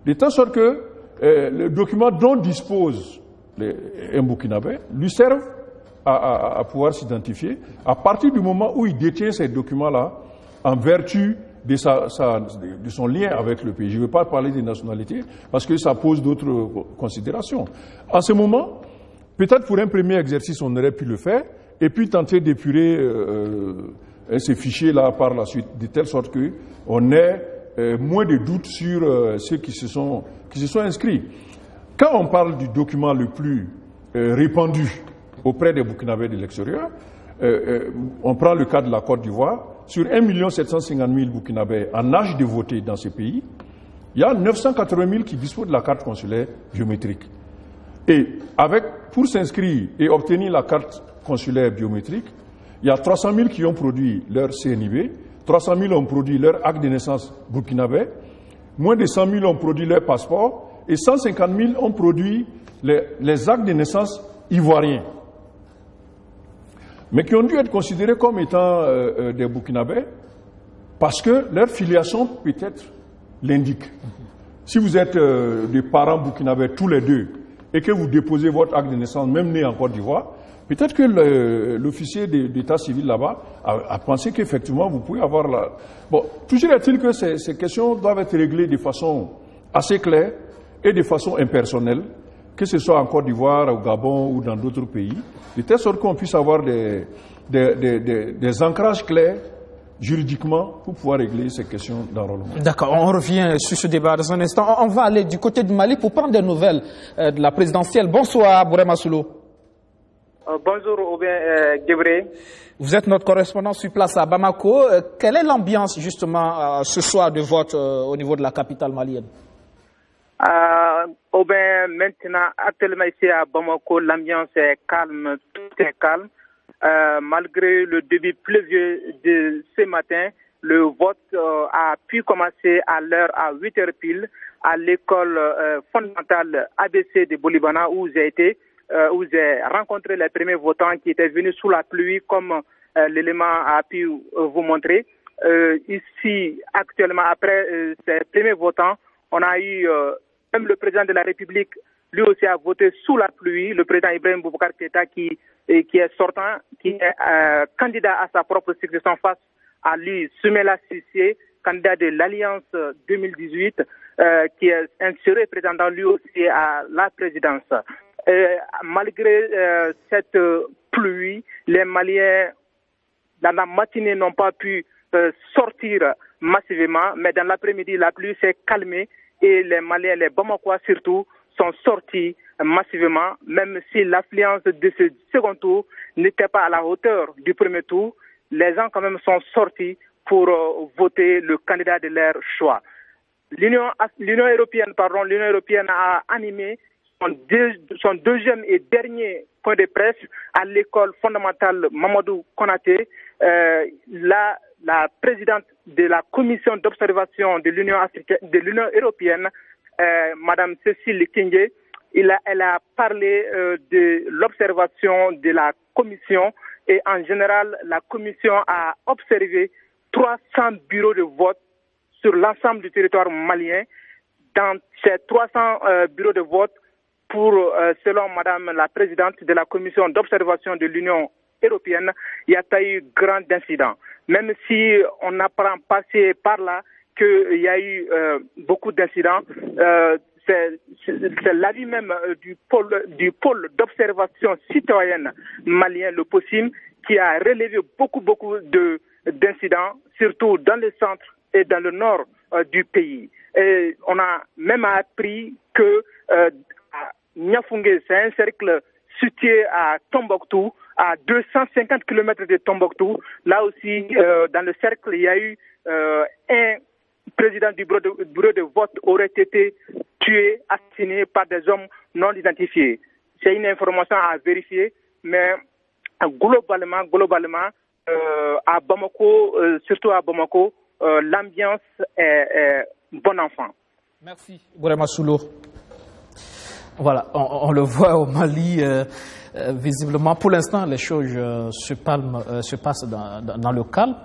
de telle sorte que le document dont dispose un Burkinabé lui serve à pouvoir s'identifier à partir du moment où il détient ces documents-là en vertu de son lien avec le pays. Je ne veux pas parler des nationalités parce que ça pose d'autres considérations. En ce moment, peut-être pour un premier exercice, on aurait pu le faire et puis tenter d'épurer ces fichiers-là par la suite, de telle sorte qu'on ait moins de doutes sur ceux qui se sont inscrits. Quand on parle du document le plus répandu auprès des Burkinabés de l'extérieur, on prend le cas de la Côte d'Ivoire. Sur 1 750 000 Burkinabés en âge de voter dans ce pays, il y a 980 000 qui disposent de la carte consulaire biométrique. Et pour s'inscrire et obtenir la carte consulaire biométrique, il y a 300 000 qui ont produit leur CNIB, 300 000 ont produit leur acte de naissance burkinabé, moins de 100 000 ont produit leur passeport, et 150 000 ont produit les actes de naissance ivoiriens, mais qui ont dû être considérés comme étant des Burkinabés parce que leur filiation peut-être l'indique. Si vous êtes des parents burkinabés tous les deux et que vous déposez votre acte de naissance, même né en Côte d'Ivoire, peut-être que l'officier d'état civil là-bas a pensé qu'effectivement vous pouvez avoir la... Bon, toujours est-il que ces questions doivent être réglées de façon assez claire et de façon impersonnelle, que ce soit en Côte d'Ivoire, au Gabon ou dans d'autres pays, de telle sorte qu'on puisse avoir des ancrages clairs juridiquement pour pouvoir régler ces questions d'enrôlement. D'accord, on revient sur ce débat dans un instant. On va aller du côté du Mali pour prendre des nouvelles de la présidentielle. Bonsoir, Bourema Soulou. Bonjour, Aubin Gebré. Vous êtes notre correspondant sur place à Bamako. Quelle est l'ambiance justement ce soir de vote au niveau de la capitale malienne? Maintenant, actuellement ici à Bamako, l'ambiance est calme, tout est calme. Malgré le début pluvieux de ce matin, le vote a pu commencer à l'heure à 8h pile à l'école fondamentale ABC de Bolibana où j'ai rencontré les premiers votants qui étaient venus sous la pluie comme l'élément a pu vous montrer. Ici, actuellement, après ces premiers votants, on a eu même le président de la République, lui aussi a voté sous la pluie, le président Ibrahim Boubacar Keïta qui est sortant, qui est candidat à sa propre succession face à lui, Soumela Cissé, candidat de l'Alliance 2018, qui est inséré prétendant lui aussi à la présidence. Malgré cette pluie, les Maliens, dans la matinée, n'ont pas pu sortir massivement, mais dans l'après-midi, la pluie s'est calmée et les Maliens, les Bamakois surtout, sont sortis massivement, même si l'affluence de ce second tour n'était pas à la hauteur du premier tour. Les gens quand même sont sortis pour voter le candidat de leur choix. L'Union européenne a animé son deuxième et dernier point de presse à l'école fondamentale Mamadou Konaté. La présidente de la commission d'observation de l'Union européenne, Madame Cécile Kingé, elle a parlé de l'observation de la commission et en général la commission a observé 300 bureaux de vote sur l'ensemble du territoire malien. Dans ces 300 bureaux de vote, selon Madame la présidente de la commission d'observation de l'Union européenne, il y a pas eu grand incident. Même si on n'a pas passé par là qu'il y a eu beaucoup d'incidents, c'est l'avis même du pôle d'observation citoyenne malien, le POCIM, qui a relevé beaucoup d'incidents, surtout dans le centre et dans le nord du pays. Et on a même appris que Niafungé, c'est un cercle situé à Tombouctou, à 250 km de Tombouctou. Là aussi, dans le cercle, il y a eu un président du bureau de vote aurait été tué, assassiné par des hommes non identifiés. C'est une information à vérifier, mais globalement, à Bamako, surtout à Bamako, l'ambiance est bon enfant. Merci, Bourema Soulou. Voilà, on le voit au Mali, visiblement. Pour l'instant, les choses se passent dans le calme.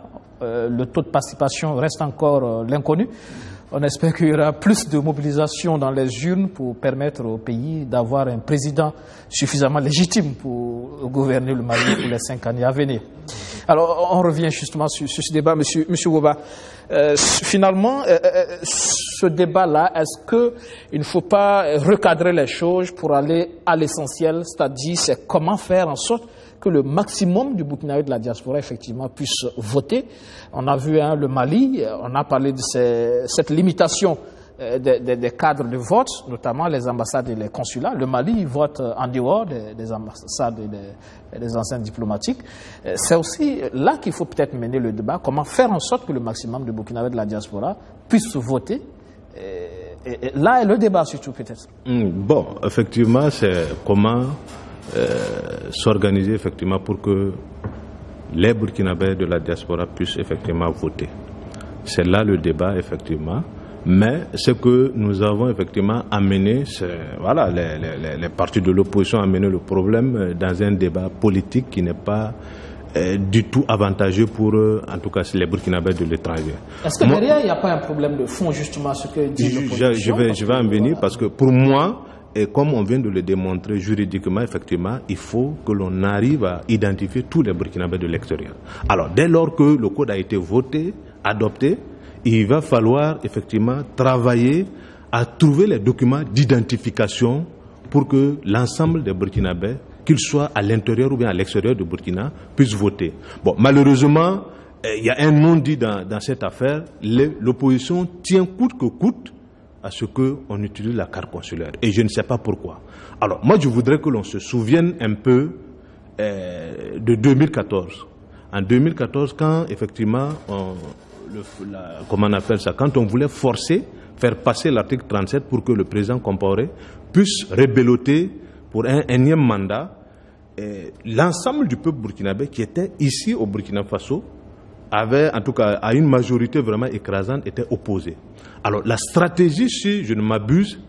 Le taux de participation reste encore l'inconnu. On espère qu'il y aura plus de mobilisation dans les urnes pour permettre au pays d'avoir un président suffisamment légitime pour gouverner le Mali pour les 5 années à venir. Alors, on revient justement sur ce débat, Monsieur Woba. Finalement, ce débat-là, est-ce qu'il ne faut pas recadrer les choses pour aller à l'essentiel, c'est-à-dire c'est comment faire en sorte que le maximum du Burkinabé de la diaspora, effectivement, puisse voter. On a vu le Mali, on a parlé de cette limitation des cadres de vote, notamment les ambassades et les consulats. Le Mali vote en dehors des ambassades et des enceintes diplomatiques. C'est aussi là qu'il faut peut-être mener le débat, comment faire en sorte que le maximum de Burkinabé de la diaspora puisse voter. Et là est le débat surtout peut-être. Bon, effectivement, c'est comment s'organiser effectivement pour que les Burkinabés de la diaspora puissent effectivement voter. C'est là le débat effectivement. Mais ce que nous avons effectivement amené, c'est voilà, les partis de l'opposition ont amené le problème dans un débat politique qui n'est pas du tout avantageux pour, en tout cas, les Burkinabés de l'étranger. Est-ce que derrière, il n'y a pas un problème de fond, justement, ce que dit l'opposition? Je vais en venir parce que pour moi, et comme on vient de le démontrer juridiquement, effectivement, il faut que l'on arrive à identifier tous les Burkinabés de l'extérieur. Alors, dès lors que le code a été voté, adopté, il va falloir effectivement travailler à trouver les documents d'identification pour que l'ensemble des Burkinabés, qu'ils soient à l'intérieur ou bien à l'extérieur du Burkina, puissent voter. Bon, malheureusement, il y a un non-dit dans cette affaire. L'opposition tient coûte que coûte à ce qu'on utilise la carte consulaire. Et je ne sais pas pourquoi. Alors, moi, je voudrais que l'on se souvienne un peu de 2014. En 2014, quand, effectivement, comment on appelle ça, quand on voulait faire passer l'article 37 pour que le président Compaoré puisse rebelloter pour un énième mandat, l'ensemble du peuple burkinabé qui était ici au Burkina Faso avait, en tout cas, à une majorité vraiment écrasante, était opposé. Alors, la stratégie, si je ne m'abuse,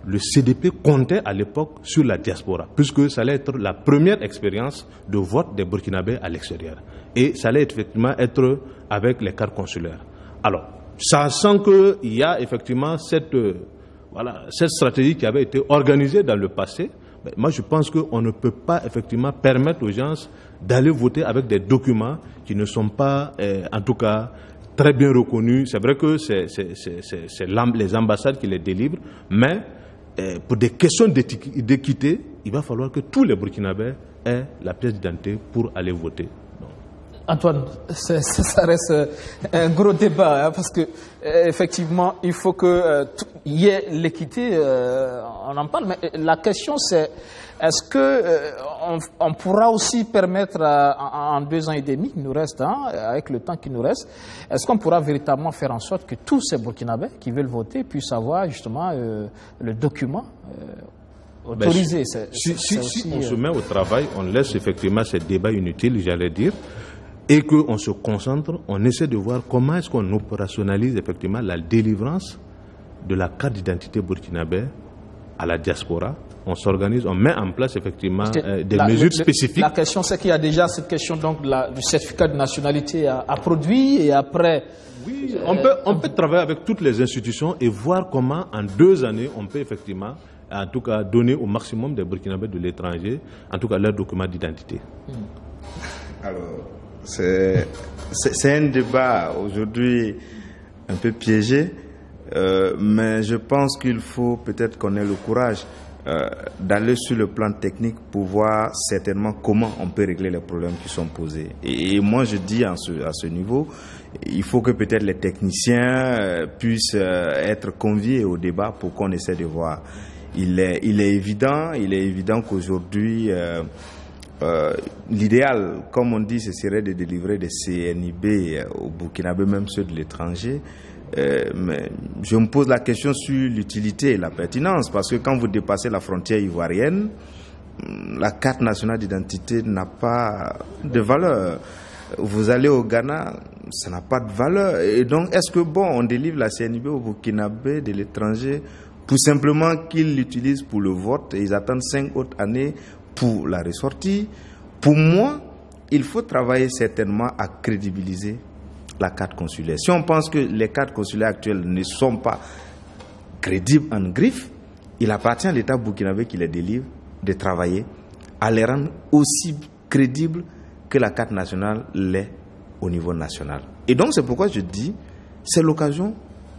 le CDP comptait à l'époque sur la diaspora, puisque ça allait être la première expérience de vote des Burkinabés à l'extérieur. Et ça allait effectivement être avec les cartes consulaires. Alors, sachant qu'il y a effectivement cette stratégie qui avait été organisée dans le passé, moi je pense qu'on ne peut pas effectivement permettre aux gens d'aller voter avec des documents qui ne sont pas, en tout cas, très bien reconnus. C'est vrai que c'est les ambassades qui les délivrent, mais pour des questions d'équité, il va falloir que tous les Burkinabés aient la pièce d'identité pour aller voter. Antoine, ça reste un gros débat, hein, parce que effectivement, il faut qu'il y ait l'équité, on en parle, mais la question c'est, est-ce que on pourra aussi permettre en 2 ans et demi qui nous reste, hein, avec le temps qui nous reste, est-ce qu'on pourra véritablement faire en sorte que tous ces Burkinabés qui veulent voter puissent avoir justement le document autorisé? Si on se met au travail, on laisse effectivement ces débats inutiles, j'allais dire, et qu'on se concentre, on essaie de voir comment est-ce qu'on opérationnalise effectivement la délivrance de la carte d'identité burkinabé à la diaspora. On s'organise, on met en place effectivement des mesures spécifiques. La question, c'est qu'il y a déjà cette question donc du certificat de nationalité à produire, et après... Oui, on peut travailler avec toutes les institutions et voir comment en 2 années on peut effectivement, en tout cas, donner au maximum des Burkinabés de l'étranger, en tout cas leurs documents d'identité. Alors, c'est un débat aujourd'hui un peu piégé, mais je pense qu'il faut peut-être qu'on ait le courage d'aller sur le plan technique pour voir certainement comment on peut régler les problèmes qui sont posés. Et moi je dis à ce niveau, il faut que peut-être les techniciens puissent être conviés au débat pour qu'on essaie de voir. Il est évident qu'aujourd'hui l'idéal, comme on dit, ce serait de délivrer des CNIB au Burkinabé, même ceux de l'étranger. Mais je me pose la question sur l'utilité et la pertinence, parce que quand vous dépassez la frontière ivoirienne, la carte nationale d'identité n'a pas de valeur. Vous allez au Ghana, ça n'a pas de valeur. Et donc, est-ce que on délivre la CNIB au Burkinabé de l'étranger pour simplement qu'ils l'utilisent pour le vote et ils attendent 5 autres années pour la ressortie? Pour moi, il faut travailler certainement à crédibiliser la carte consulaire. Si on pense que les cartes consulaires actuelles ne sont pas crédibles en griffe, il appartient à l'État burkinabé qui les délivre de travailler à les rendre aussi crédibles que la carte nationale l'est au niveau national. Et donc c'est pourquoi je dis, c'est l'occasion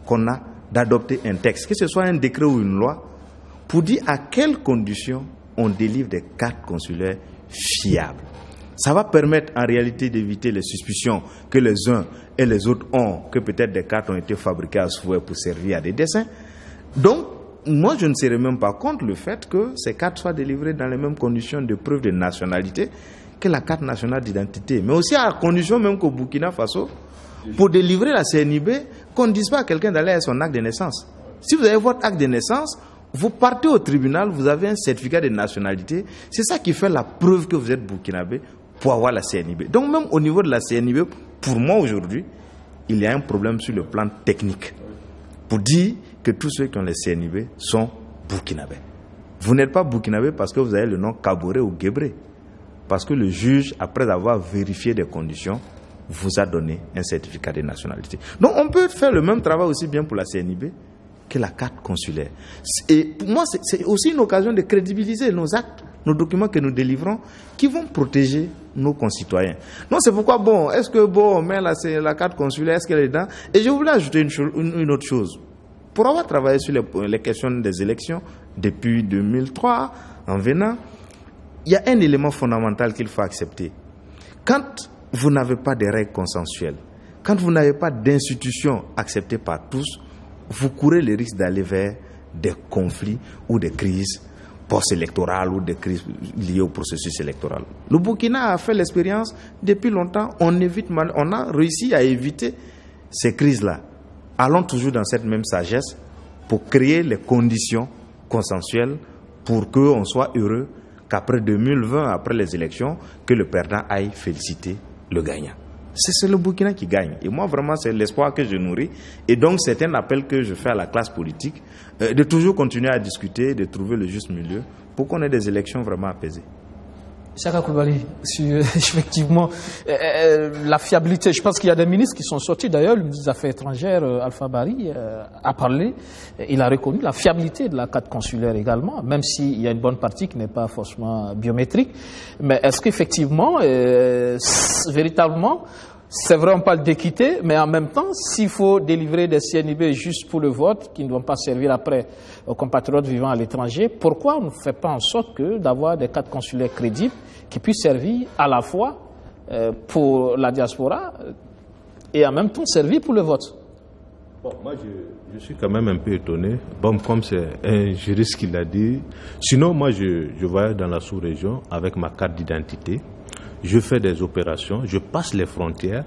qu'on a d'adopter un texte, que ce soit un décret ou une loi, pour dire à quelles conditions on délivre des cartes consulaires fiables. Ça va permettre en réalité d'éviter les suspicions que les uns et les autres ont, que peut-être des cartes ont été fabriquées à souhait pour servir à des desseins. Donc, moi je ne serais même pas contre le fait que ces cartes soient délivrées dans les mêmes conditions de preuve de nationalité que la carte nationale d'identité. Mais aussi à condition même qu'au Burkina Faso, pour délivrer la CNIB, qu'on ne dise pas à quelqu'un d'aller à son acte de naissance. Si vous avez votre acte de naissance, vous partez au tribunal, vous avez un certificat de nationalité, c'est ça qui fait la preuve que vous êtes burkinabé pour avoir la CNIB. Donc même au niveau de la CNIB, pour moi aujourd'hui, il y a un problème sur le plan technique pour dire que tous ceux qui ont les CNIB sont burkinabés. Vous n'êtes pas burkinabé parce que vous avez le nom Kaboré ou Guébré, parce que le juge, après avoir vérifié des conditions, vous a donné un certificat de nationalité. Donc on peut faire le même travail aussi bien pour la CNIB que la carte consulaire. Et pour moi, c'est aussi une occasion de crédibiliser nos actes, nos documents que nous délivrons, qui vont protéger nos concitoyens. Donc c'est pourquoi, est-ce que on met la carte consulaire, est-ce qu'elle est dedans? Et je voulais ajouter une autre chose. pour avoir travaillé sur les questions des élections depuis 2003, en venant, il y a un élément fondamental qu'il faut accepter. Quand vous n'avez pas de règles consensuelles, quand vous n'avez pas d'institutions acceptées par tous, vous courez le risque d'aller vers des conflits ou des crises post-électorales ou des crises liées au processus électoral. Le Burkina a fait l'expérience depuis longtemps. On a réussi à éviter ces crises-là. Allons toujours dans cette même sagesse pour créer les conditions consensuelles pour qu'on soit heureux qu'après 2020, après les élections, que le perdant aille féliciter le gagnant. C'est le Burkina qui gagne. Et moi, vraiment, c'est l'espoir que je nourris. Et donc, c'est un appel que je fais à la classe politique de toujours continuer à discuter, de trouver le juste milieu pour qu'on ait des élections vraiment apaisées. Chaka Koulibaly, effectivement, la fiabilité, je pense qu'il y a des ministres qui sont sortis, d'ailleurs, le ministre des Affaires étrangères, Alpha Bari, a parlé, il a reconnu la fiabilité de la carte consulaire également, même s'il y a une bonne partie qui n'est pas forcément biométrique. Mais est-ce qu'effectivement, véritablement, c'est vrai, on parle d'équité, mais en même temps, s'il faut délivrer des CNIB juste pour le vote, qui ne vont pas servir après aux compatriotes vivant à l'étranger, pourquoi on ne fait pas en sorte d'avoir des cartes consulaires crédibles qui puissent servir à la fois pour la diaspora et en même temps servir pour le vote? Bon, moi, je suis quand même un peu étonné. Bon, comme c'est un juriste qui l'a dit. Sinon, moi, je voyage dans la sous-région avec ma carte d'identité. Je fais des opérations, je passe les frontières,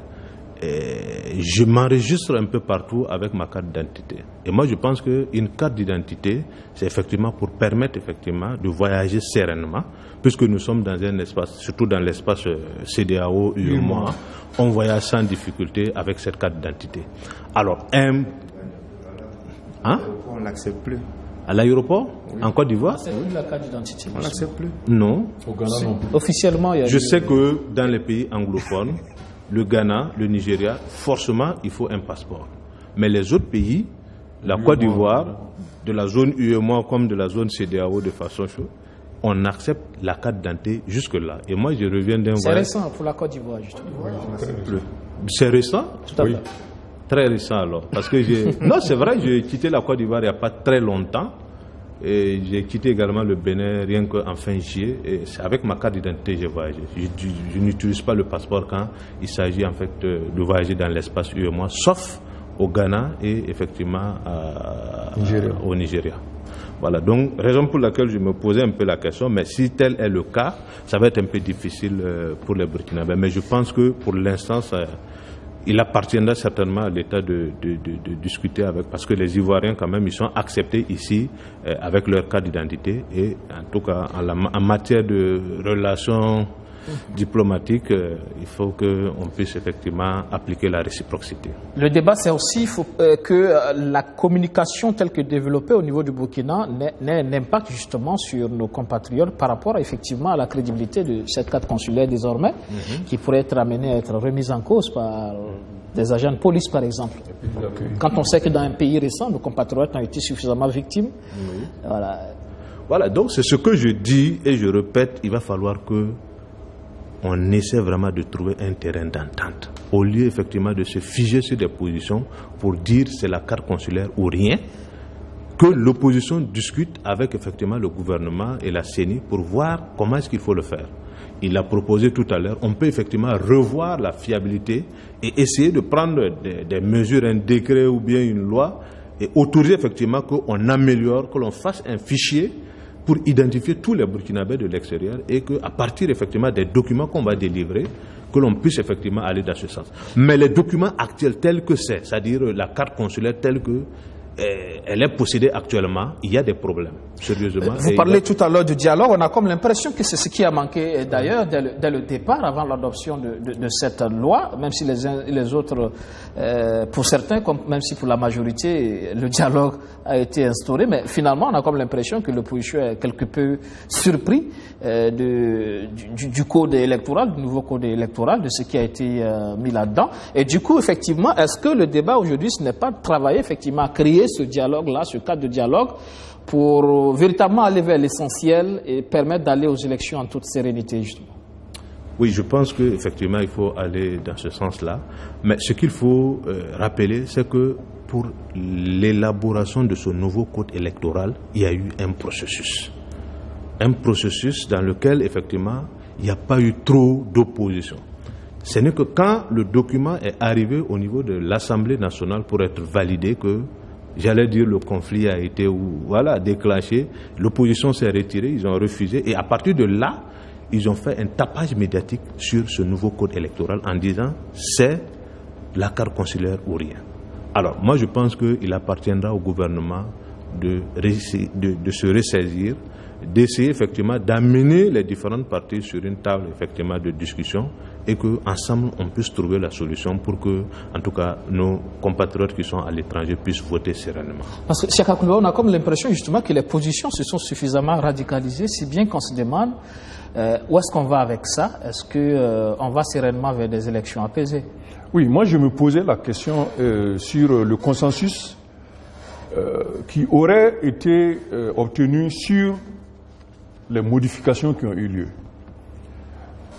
et je m'enregistre un peu partout avec ma carte d'identité. Et moi, je pense qu'une carte d'identité, c'est effectivement pour permettre effectivement de voyager sereinement, puisque nous sommes dans un espace, surtout dans l'espace CEDEAO, UEMOA, on voyage sans difficulté avec cette carte d'identité. Alors, on n'accepte plus. À l'aéroport, oui. En Côte d'Ivoire, c'est la carte d'identité. On l'accepte plus. Non. Au Ghana, non. Officiellement, il y a je sais que dans les pays anglophones, le Ghana, le Nigeria, forcément, il faut un passeport. Mais les autres pays, la Côte d'Ivoire, de la zone UEMOA comme de la zone CEDEAO de façon chaude, on accepte la carte d'identité jusque-là. Et moi, je reviens d'un voyage. C'est récent pour la Côte d'Ivoire, justement. C'est récent? Tout à fait. Très récent alors, parce que non, c'est vrai, j'ai quitté la Côte d'Ivoire il n'y a pas très longtemps, et j'ai quitté également le Bénin rien qu'en fin juillet, et c'est avec ma carte d'identité que j'ai voyagé. Je n'utilise pas le passeport quand il s'agit en fait de voyager dans l'espace UEMOA, sauf au Ghana et effectivement au Nigeria. Voilà, donc raison pour laquelle je me posais un peu la question, mais si tel est le cas, ça va être un peu difficile pour les Burkinabés. Mais je pense que pour l'instant, il appartiendra certainement à l'État de discuter avec, parce que les Ivoiriens quand même, ils sont acceptés ici avec leur carte d'identité, et en tout cas en matière de relations diplomatiques, il faut qu'on puisse effectivement appliquer la réciprocité. Le débat, c'est aussi que la communication telle que développée au niveau du Burkina n'ait un impact justement sur nos compatriotes par rapport effectivement à la crédibilité de cette carte consulaire désormais, qui pourrait être amenée à être remise en cause par des agents de police par exemple. Quand on sait que dans un pays récent, nos compatriotes ont été suffisamment victimes. Voilà, donc c'est ce que je dis et je répète, il va falloir que on essaie vraiment de trouver un terrain d'entente, au lieu effectivement de se figer sur des positions pour dire c'est la carte consulaire ou rien, que l'opposition discute avec effectivement le gouvernement et la CENI pour voir comment est-ce qu'il faut le faire. Il a proposé tout à l'heure, on peut effectivement revoir la fiabilité et essayer de prendre des mesures, un décret ou bien une loi, et autoriser effectivement qu'on améliore, que l'on fasse un fichier pour identifier tous les Burkinabés de l'extérieur, et qu'à partir effectivement des documents qu'on va délivrer, que l'on puisse effectivement aller dans ce sens. Mais les documents actuels tels que c'est-à-dire la carte consulaire telle que elle est possédée actuellement, il y a des problèmes, sérieusement. Vous parlez tout à l'heure du dialogue, on a comme l'impression que c'est ce qui a manqué d'ailleurs dès le départ, avant l'adoption de cette loi, même si les autres, pour certains, même si pour la majorité, le dialogue a été instauré, mais finalement on a comme l'impression que l'opposition est quelque peu surpris du code électoral, du nouveau code électoral, de ce qui a été mis là-dedans. Et du coup, effectivement, est-ce que le débat aujourd'hui, ce n'est pas de travailler effectivement à créer ce dialogue-là, ce cadre de dialogue, pour véritablement aller vers l'essentiel et permettre d'aller aux élections en toute sérénité, justement? Oui, je pense qu'effectivement, il faut aller dans ce sens-là. Mais ce qu'il faut rappeler, c'est que pour l'élaboration de ce nouveau code électoral, il y a eu un processus. Un processus dans lequel, effectivement, il n'y a pas eu trop d'opposition. Ce n'est que quand le document est arrivé au niveau de l'Assemblée nationale pour être validé que, j'allais dire, le conflit a été déclenché, l'opposition s'est retirée, ils ont refusé, et à partir de là, ils ont fait un tapage médiatique sur ce nouveau code électoral en disant c'est la carte consulaire ou rien. Alors, moi je pense qu'il appartiendra au gouvernement de se ressaisir, d'essayer effectivement d'amener les différentes parties sur une table effectivement de discussion et qu'ensemble on puisse trouver la solution pour que, en tout cas, nos compatriotes qui sont à l'étranger puissent voter sereinement. Parce que, Cheikh Akoulou, on a comme l'impression justement que les positions se sont suffisamment radicalisées, si bien qu'on se demande où est-ce qu'on va avec ça? Est-ce qu'on va sereinement vers des élections apaisées? Oui, moi je me posais la question sur le consensus qui aurait été obtenu sur les modifications qui ont eu lieu.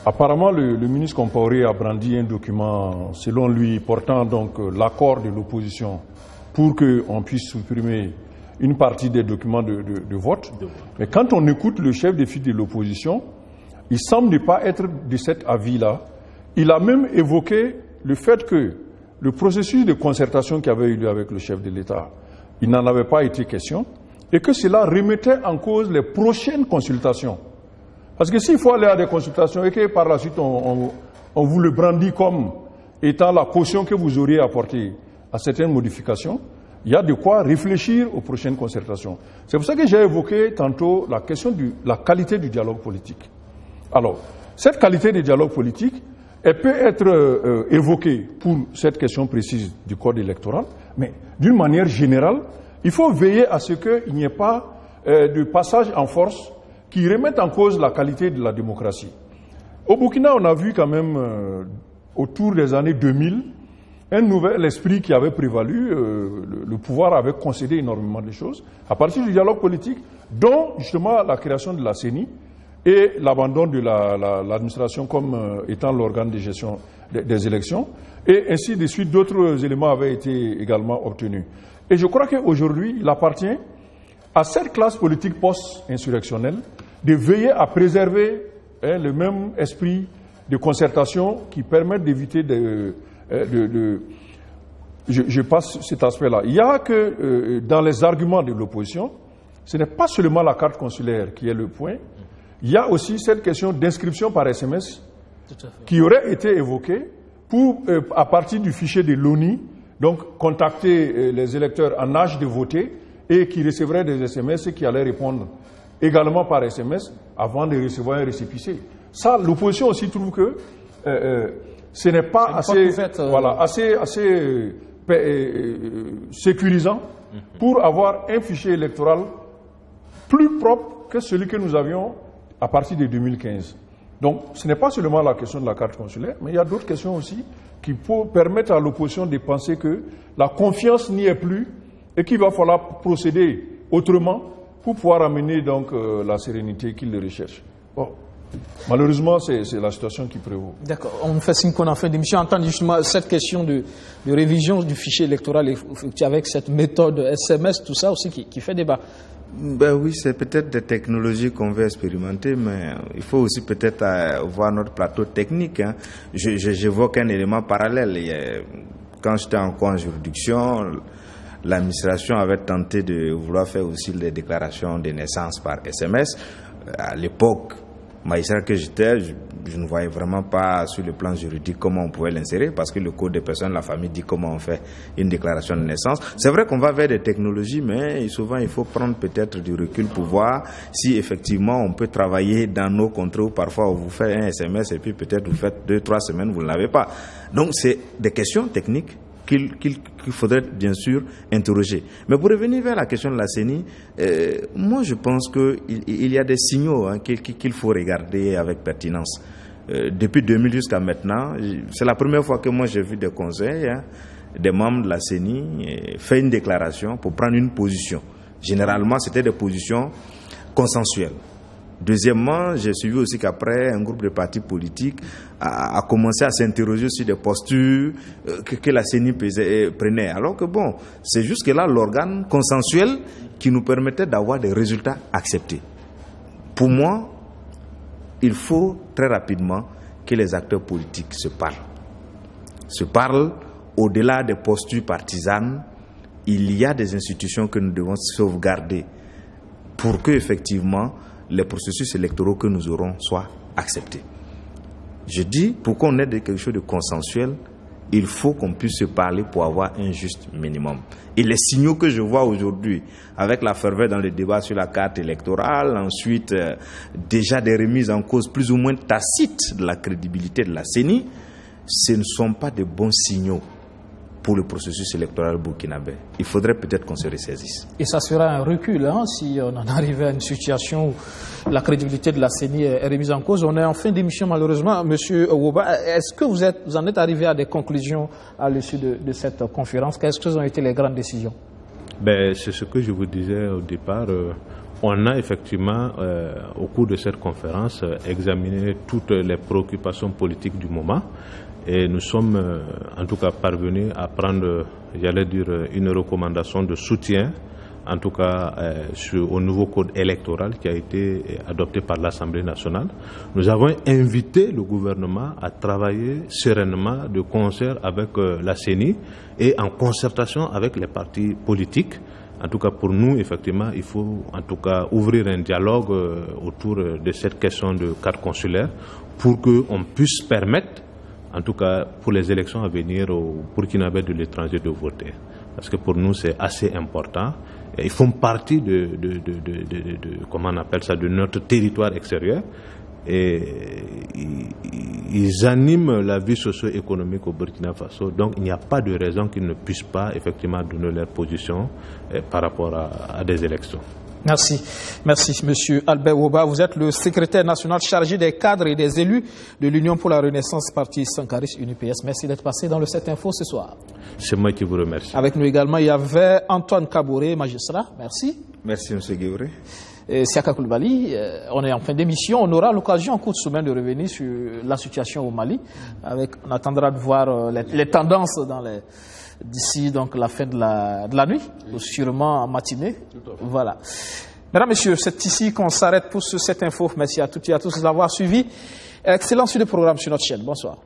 Apparemment, le ministre Compaoré a brandi un document, selon lui, portant donc l'accord de l'opposition pour qu'on puisse supprimer une partie des documents de vote. Mais quand on écoute le chef de file de l'opposition, il semble ne pas être de cet avis-là. Il a même évoqué le fait que le processus de concertation qui avait eu lieu avec le chef de l'État, il n'en avait pas été question, et que cela remettait en cause les prochaines consultations. Parce que s'il faut aller à des consultations et que par la suite on vous le brandit comme étant la caution que vous auriez apportée à certaines modifications, il y a de quoi réfléchir aux prochaines concertations. C'est pour ça que j'ai évoqué tantôt la question de la qualité du dialogue politique. Alors, cette qualité du dialogue politique, elle peut être évoquée pour cette question précise du code électoral, mais d'une manière générale, il faut veiller à ce qu'il n'y ait pas de passage en force qui remette en cause la qualité de la démocratie. Au Burkina, on a vu quand même, autour des années 2000, un nouvel esprit qui avait prévalu. Le pouvoir avait concédé énormément de choses à partir du dialogue politique, dont justement la création de la CENI et l'abandon de l'administration comme étant l'organe de gestion des élections, et ainsi de suite, d'autres éléments avaient été également obtenus. Et je crois qu'aujourd'hui, il appartient à cette classe politique post-insurrectionnelle de veiller à préserver le même esprit de concertation qui permettent d'éviter je passe cet aspect-là. Il y a que dans les arguments de l'opposition, ce n'est pas seulement la carte consulaire qui est le point, il y a aussi cette question d'inscription par SMS qui aurait été évoquée pour, à partir du fichier de l'ONI, donc contacter les électeurs en âge de voter et qui recevraient des SMS et qui allaient répondre également par SMS avant de recevoir un récépissé. Ça, l'opposition aussi trouve que ce n'est pas assez sécurisant pour avoir un fichier électoral plus propre que celui que nous avions à partir de 2015. Donc, ce n'est pas seulement la question de la carte consulaire, mais il y a d'autres questions aussi qui permettent à l'opposition de penser que la confiance n'y est plus et qu'il va falloir procéder autrement pour pouvoir amener donc la sérénité qu'ils recherchent. Bon. Malheureusement, c'est la situation qui prévaut. D'accord. On fait signe qu'on a fin d'émission. Entendre justement cette question de révision du fichier électoral avec cette méthode SMS, tout ça aussi qui fait débat. Ben oui, c'est peut-être des technologies qu'on veut expérimenter, mais il faut aussi peut-être voir notre plateau technique. Hein. J'évoque un élément parallèle. Quand j'étais encore en juridiction, l'administration avait tenté de vouloir faire aussi les déclarations de naissance par SMS. À l'époque, magistrat que j'étais, je ne voyais vraiment pas sur le plan juridique comment on pouvait l'insérer, parce que le code des personnes, la famille dit comment on fait une déclaration de naissance. C'est vrai qu'on va vers des technologies, mais souvent il faut prendre peut-être du recul pour voir si effectivement on peut travailler dans nos contrôles. Parfois on vous fait un SMS et puis peut-être vous faites 2-3 semaines, vous ne l'avez pas. Donc c'est des questions techniques qu'il faudrait bien sûr interroger. Mais pour revenir vers la question de la CENI, moi je pense qu'il y a des signaux qu'il faut regarder avec pertinence. Depuis 2000 jusqu'à maintenant, c'est la première fois que moi j'ai vu des conseils, des membres de la CENI faire une déclaration pour prendre une position. Généralement, c'était des positions consensuelles. Deuxièmement, j'ai suivi aussi qu'après, un groupe de partis politiques a commencé à s'interroger sur des postures que la CENI prenait. Alors que bon, c'est jusque là l'organe consensuel qui nous permettait d'avoir des résultats acceptés. Pour moi, il faut très rapidement que les acteurs politiques se parlent au-delà des postures partisanes. Il y a des institutions que nous devons sauvegarder pour que effectivement les processus électoraux que nous aurons soient acceptés. Je dis, pour qu'on ait quelque chose de consensuel, il faut qu'on puisse se parler pour avoir un juste minimum. Et les signaux que je vois aujourd'hui, avec la ferveur dans le débat sur la carte électorale, ensuite déjà des remises en cause plus ou moins tacites de la crédibilité de la CENI, ce ne sont pas de bons signaux pour le processus électoral burkinabé. Il faudrait peut-être qu'on se ressaisisse. Et ça sera un recul, si on en arrive à une situation où la crédibilité de la CENI est remise en cause. On est en fin d'émission malheureusement. Monsieur Woba, est-ce que vous en êtes arrivé à des conclusions à l'issue de cette conférence? Quelles ont été les grandes décisions? C'est ce que je vous disais au départ. On a effectivement, au cours de cette conférence, examiné toutes les préoccupations politiques du moment. Et nous sommes en tout cas parvenus à prendre, j'allais dire, une recommandation de soutien, en tout cas au nouveau code électoral qui a été adopté par l'Assemblée nationale. Nous avons invité le gouvernement à travailler sereinement de concert avec la CENI et en concertation avec les partis politiques. En tout cas, pour nous, effectivement, il faut en tout cas ouvrir un dialogue autour de cette question de carte consulaire pour qu'on puisse permettre, en tout cas pour les élections à venir au Burkinabé de l'étranger, de voter. Parce que pour nous, c'est assez important. Et ils font partie comment on appelle ça, de notre territoire extérieur. Et ils animent la vie socio-économique au Burkina Faso. Donc il n'y a pas de raison qu'ils ne puissent pas effectivement donner leur position par rapport à des élections. Merci. Merci, Monsieur Albert Woba. Vous êtes le secrétaire national chargé des cadres et des élus de l'Union pour la Renaissance, parti Sankaris UNIPS. Merci d'être passé dans le 7 Info ce soir. C'est moi qui vous remercie. Avec nous également, il y avait Antoine Kaboré, magistrat. Merci. Merci, M. Guévré. Siaka Koulibaly, on est en fin d'émission. On aura l'occasion en cours de semaine de revenir sur la situation au Mali. On attendra de voir les tendances d'ici donc la fin de la nuit, sûrement en matinée. Voilà. Mesdames, Messieurs, c'est ici qu'on s'arrête pour cette info. Merci à toutes et à tous d'avoir suivi. Excellent sur le programme sur notre chaîne. Bonsoir.